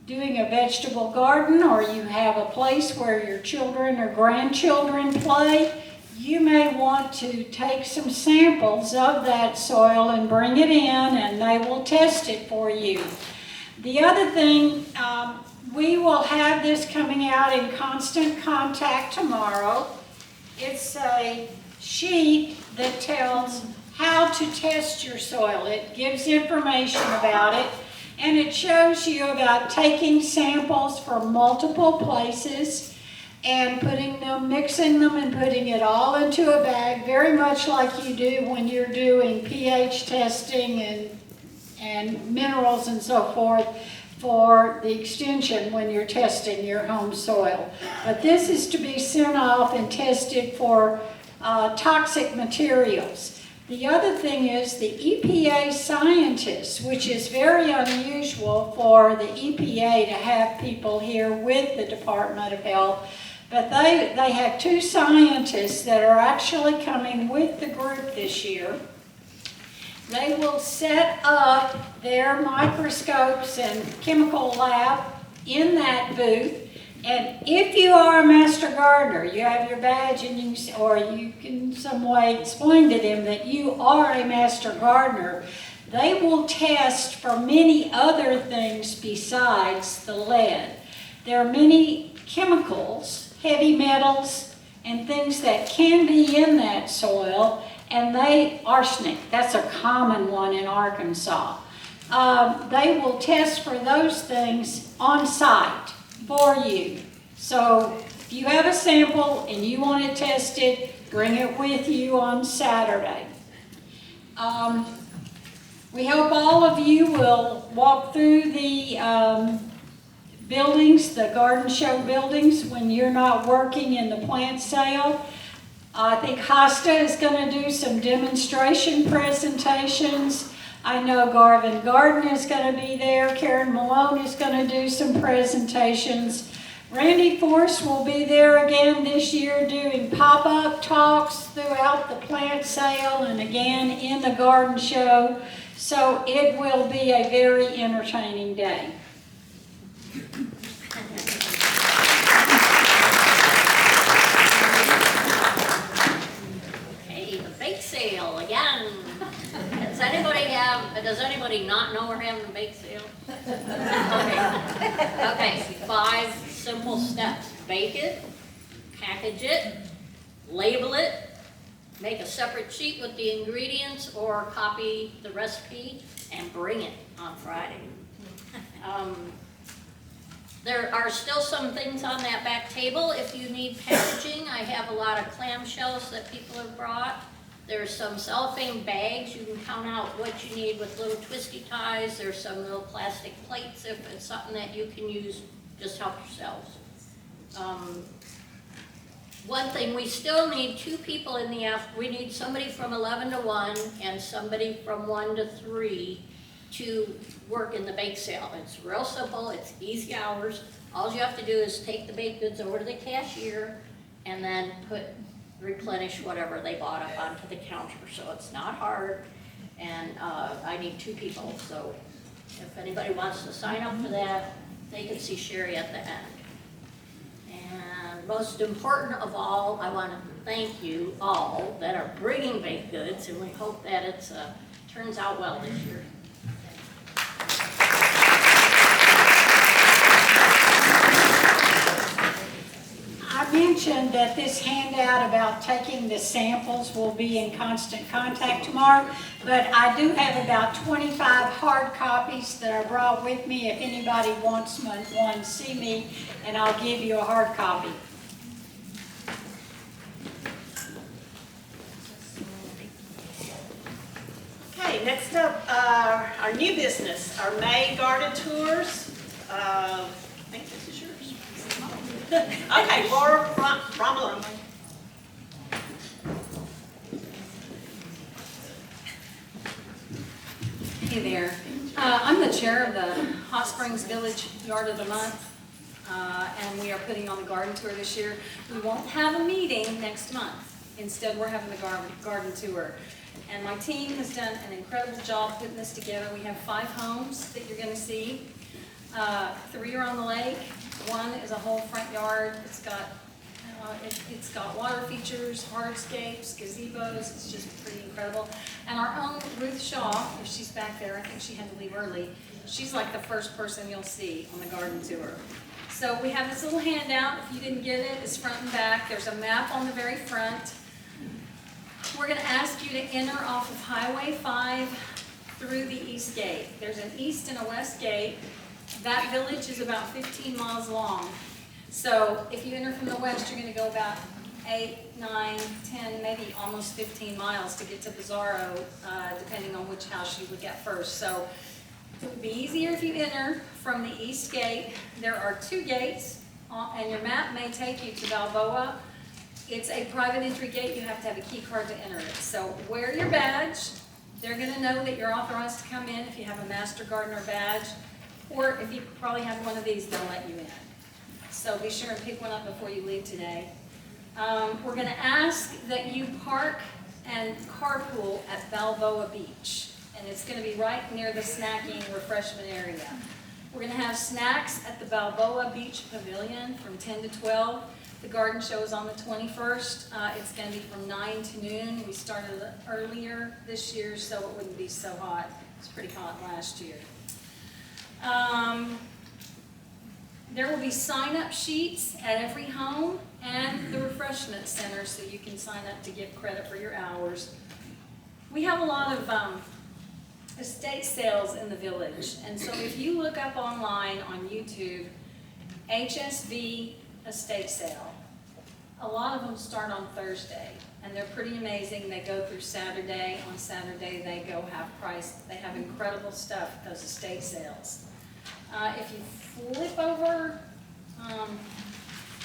doing a vegetable garden, or you have a place where your children or grandchildren play, you may want to take some samples of that soil and bring it in, and they will test it for you. The other thing, we will have this coming out in Constant Contact tomorrow. It's a sheet that tells how to test your soil. It gives information about it, and it shows you about taking samples from multiple places and mixing them and putting it all into a bag, very much like you do when you're doing pH testing and minerals and so forth for the extension when you're testing your home soil. But this is to be sent off and tested for toxic materials. The other thing is the EPA scientists, which is very unusual for the EPA to have people here with the Department of Health, but they have 2 scientists that are actually coming with the group this year. They will set up their microscopes and chemical lab in that booth. And if you are a master gardener, you have your badge, and you can some way explain to them that you are a master gardener, they will test for many other things besides the lead. There are many chemicals, heavy metals, and things that can be in that soil, and arsenic, that's a common one in Arkansas. They will test for those things on site for you. So if you have a sample and you want it tested, bring it with you on Saturday. We hope all of you will walk through the buildings, the garden show buildings, when you're not working in the plant sale. I think Hosta is going to do some demonstration presentations. I know Garland Garden is going to be there. Karen Malone is going to do some presentations. Randy Force will be there again this year doing pop-up talks throughout the plant sale and again in the garden show. So it will be a very entertaining day. Hey, the bake sale again. Does anybody not know we're having a bake sale? Okay, 5 simple steps. Bake it, package it, label it, make a separate sheet with the ingredients or copy the recipe and bring it on Friday. There are still some things on that back table if you need packaging. I have a lot of clamshells that people have brought. There's some cellophane bags. You can count out what you need with little twisty ties. There's some little plastic plates if it's something that you can use. Just help yourselves. One thing, we still need 2 people in the afternoon. We need somebody from 11 to 1 and somebody from 1 to 3 to work in the bake sale. It's real simple. It's easy hours. All you have to do is take the baked goods over to the cashier and then replenish whatever they bought up onto the counter. So it's not hard, and I need 2 people. So if anybody wants to sign up for that, they can see Sherry at the end. And most important of all, I want to thank you all that are bringing baked goods, and we hope that it turns out well this year. mentioned that this handout about taking the samples will be in constant contact tomorrow, but I do have about 25 hard copies that I brought with me. If anybody wants one, see me, and I'll give you a hard copy. Okay, next up, our new business, our May garden tours. I think this is yours. Okay, Laura Romolo. Hey there. I'm the chair of the Hot Springs Village Yard of the Month, and we are putting on the garden tour this year. We won't have a meeting next month. Instead, we're having the garden tour. And my team has done an incredible job putting this together. We have 5 homes that you're going to see. 3 are on the lake. 1 is a whole front yard. It's got water features, hardscapes, gazebos. It's just pretty incredible. And our own Ruth Shaw, if she's back there, I think she had to leave early. She's like the first person you'll see on the garden tour. So we have this little handout. If you didn't get it, it's front and back. There's a map on the very front. We're going to ask you to enter off of Highway 5 through the east gate. There's an east and a west gate. That village is about 15 miles long. So if you enter from the west, you're going to go about 8, 9, 10, maybe almost 15 miles to get to Bizarro, depending on which house you look at first. So it would be easier if you enter from the east gate. There are 2 gates, and your map may take you to Balboa. It's a private entry gate. You have to have a key card to enter it. So wear your badge. They're going to know that you're authorized to come in if you have a Master Gardener badge, or if you probably have one of these, they'll let you in. So be sure and pick one up before you leave today. We're going to ask that you park and carpool at Balboa Beach, and it's going to be right near the snacking refreshment area. We're going to have snacks at the Balboa Beach Pavilion from 10 to 12. The garden show is on the 21st. It's going to be from 9 to noon. We started earlier this year, so it wouldn't be so hot. It was pretty hot last year. There will be sign-up sheets at every home and the refreshment center, so you can sign up to give credit for your hours. We have a lot of estate sales in the village, and so if you look up online on YouTube, HSV estate sale, a lot of them start on Thursday, and they're pretty amazing. They go through Saturday. On Saturday, they go half price. They have incredible stuff at those estate sales. If you flip over,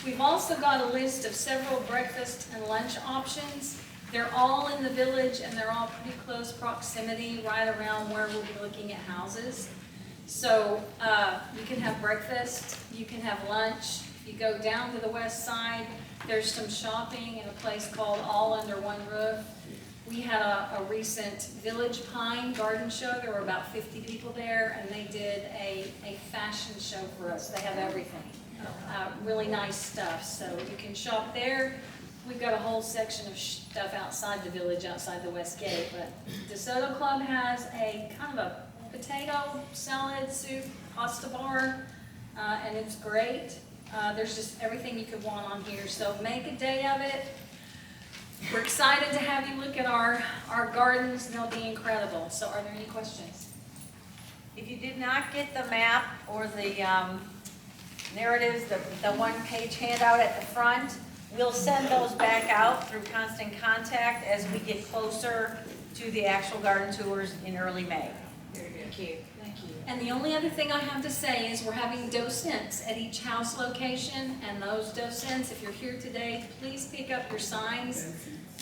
we've also got a list of several breakfast and lunch options. They're all in the village, and they're all pretty close proximity, right around where we'll be looking at houses. So you can have breakfast, you can have lunch. If you go down to the west side, there's some shopping in a place called All Under One Roof. We had a recent Village Pine garden show. There were about 50 people there, and they did a fashion show for us. They have everything. Really nice stuff. So you can shop there. We've got a whole section of stuff outside the village, outside the West Gate. But DeSoto Club has a kind of a potato salad soup pasta bar, and it's great. There's just everything you could want on here. So make a day of it. We're excited to have you look at our gardens. They'll be incredible. So are there any questions? If you did not get the map or the narratives, the one-page handout at the front, we'll send those back out through Constant Contact as we get closer to the actual garden tours in early May. Thank you. Thank you. And the only other thing I have to say is we're having docents at each house location, and those docents, if you're here today, please pick up your signs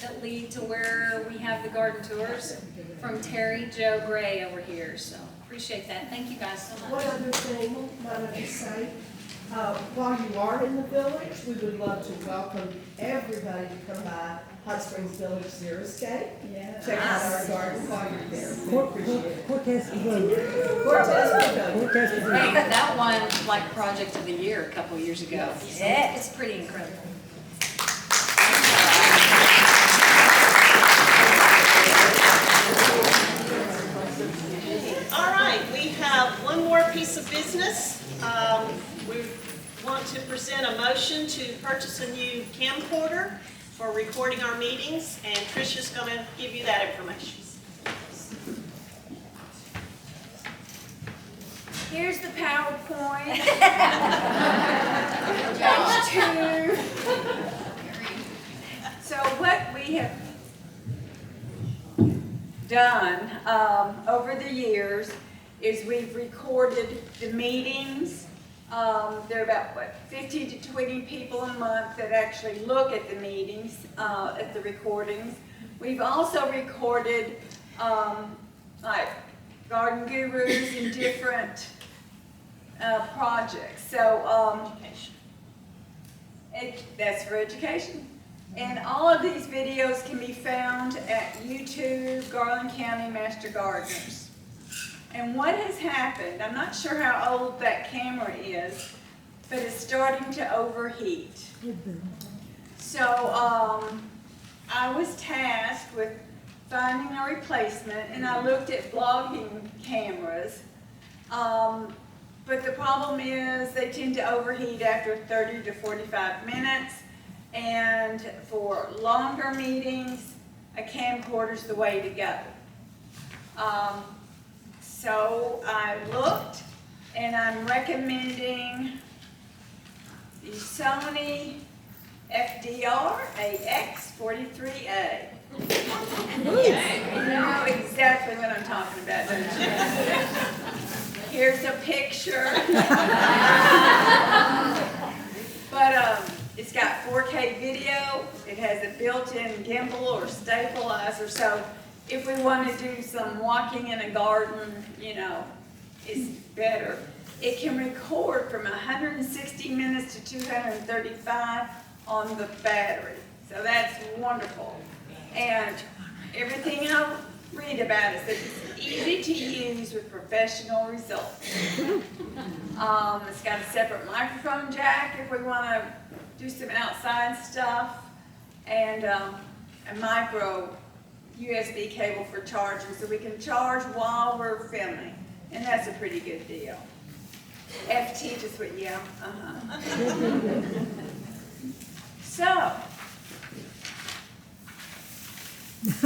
that lead to where we have the garden tours from Terry Jo Gray over here. So appreciate that. Thank you guys so much. One other thing I wanted to say, while you are in the village, we would love to welcome everybody to come by Hot Springs Village Xeriscape. Yeah. Check out our garden while you're there. Cortez Pavilion. Hey, that won like Project of the Year a couple years ago. So Yeah. it's pretty incredible. All right, we have one more piece of business. want to present a motion to purchase a new camcorder for recording our meetings, and Tricia's going to give you that information. Here's the PowerPoint. Page 2. So what we have done over the years is we've recorded the meetings. There are about, 15 to 20 people a month that actually look at the meetings, at the recordings. We've also recorded like garden gurus and different projects. So that's for education. And all of these videos can be found at YouTube, Garland County Master Gardeners. And what has happened, I'm not sure how old that camera is, but it's starting to overheat. So I was tasked with finding a replacement, and I looked at vlogging cameras. But the problem is they tend to overheat after 30 to 45 minutes. And for longer meetings, a camcorder's the way to go. So I looked, and I'm recommending the Sony FDR AX43A. You know exactly what I'm talking about, don't you? Here's a picture. But it's got 4K video. It has a built-in gimbal or stabilizer. So if we want to do some walking in a garden, you know, it's better. It can record from 160 minutes to 235 on the battery. So that's wonderful. And everything I read about it says it's easy to use with professional results. It's got a separate microphone jack if we want to do some outside stuff, and a micro USB cable for charging, so we can charge while we're filming, and that's a pretty good deal. FT just went, yeah, So,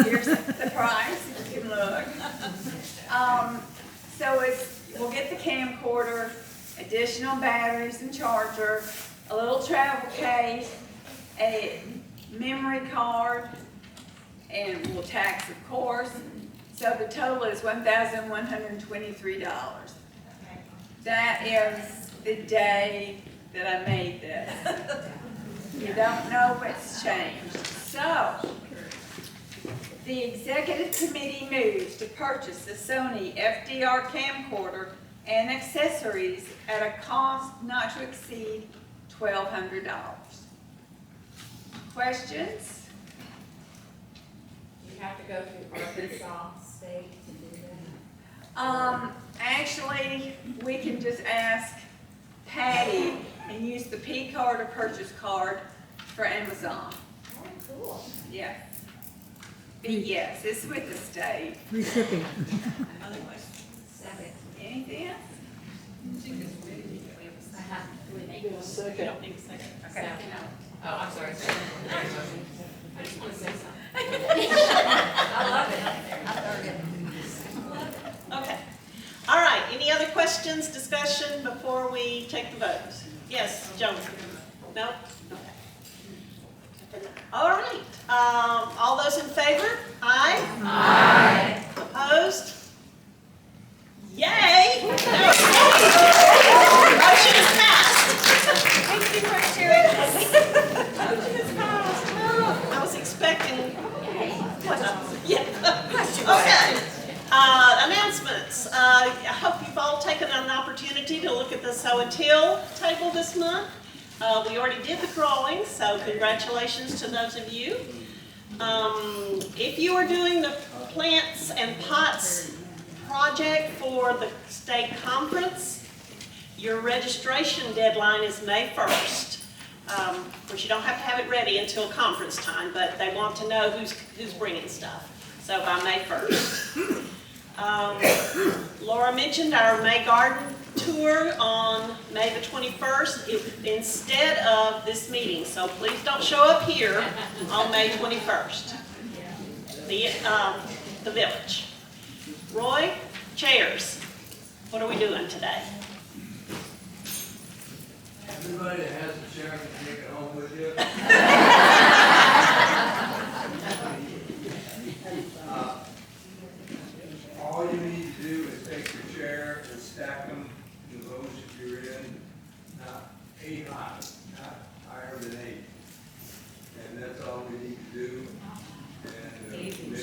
here's the price, if you can look. So we'll get the camcorder, additional batteries and charger, a little travel case, a memory card, and we'll tax, of course. So the total is $1,123. That is the day that I made this. You don't know what's changed. So, the executive committee moves to purchase the Sony FDR camcorder and accessories at a cost not to exceed $1,200. Questions? You have to go through Arkansas State to do that? Actually, we can just ask Patty and use the P card or purchase card for Amazon. Oh, cool. Yeah. But yes, it's with the state. Free shipping. Anything else? Second. Okay. Oh, I'm sorry. I just want to say something. I love it. Okay. All right, any other questions, discussion before we take the vote? Yes, Joan? No? Okay. All right, all those in favor? Aye? Aye. Opposed? Yay! Motion is passed. Thank you for sharing this. Motion is passed. Oh, I was expecting. Yeah. Okay. Announcements. I hope you've all taken an opportunity to look at the Sow and Till table this month. We already did the drawing, so congratulations to those of you. If you are doing the plants and pots project for the state conference, your registration deadline is May 1st. Of course, you don't have to have it ready until conference time, but they want to know who's bringing stuff. So by May 1st. Laura mentioned our May Garden tour on May the 21st instead of this meeting. So please don't show up here on May 21st. The village. Roy, chairs. What are we doing today? Everybody that has a chair can take it home with you. All you need to do is take your chair and stack them in the rows that you're in, not 8 high, not higher than 8. And that's all we need to do. And maybe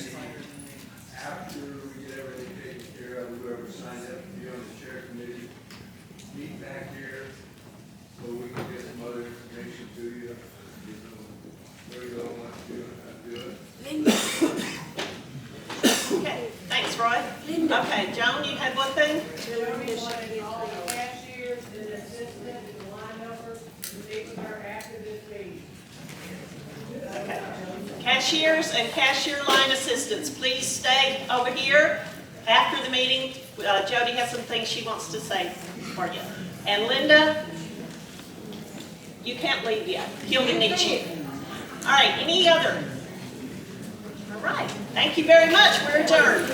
after we get everything taken care of, whoever signed up to be on the chair committee, meet back here so we can get some other information to you. Where you all want to do it, Linda. Okay, thanks, Roy. Okay, Joan, you had one thing? All the cashiers and assistants and line numbers, they start after this meeting. Okay. Cashiers and cashier line assistants, please stay over here after the meeting. Jody has some things she wants to say for you. And Linda, you can't leave yet. He'll need you. All right, any other? All right, thank you very much. We're adjourned.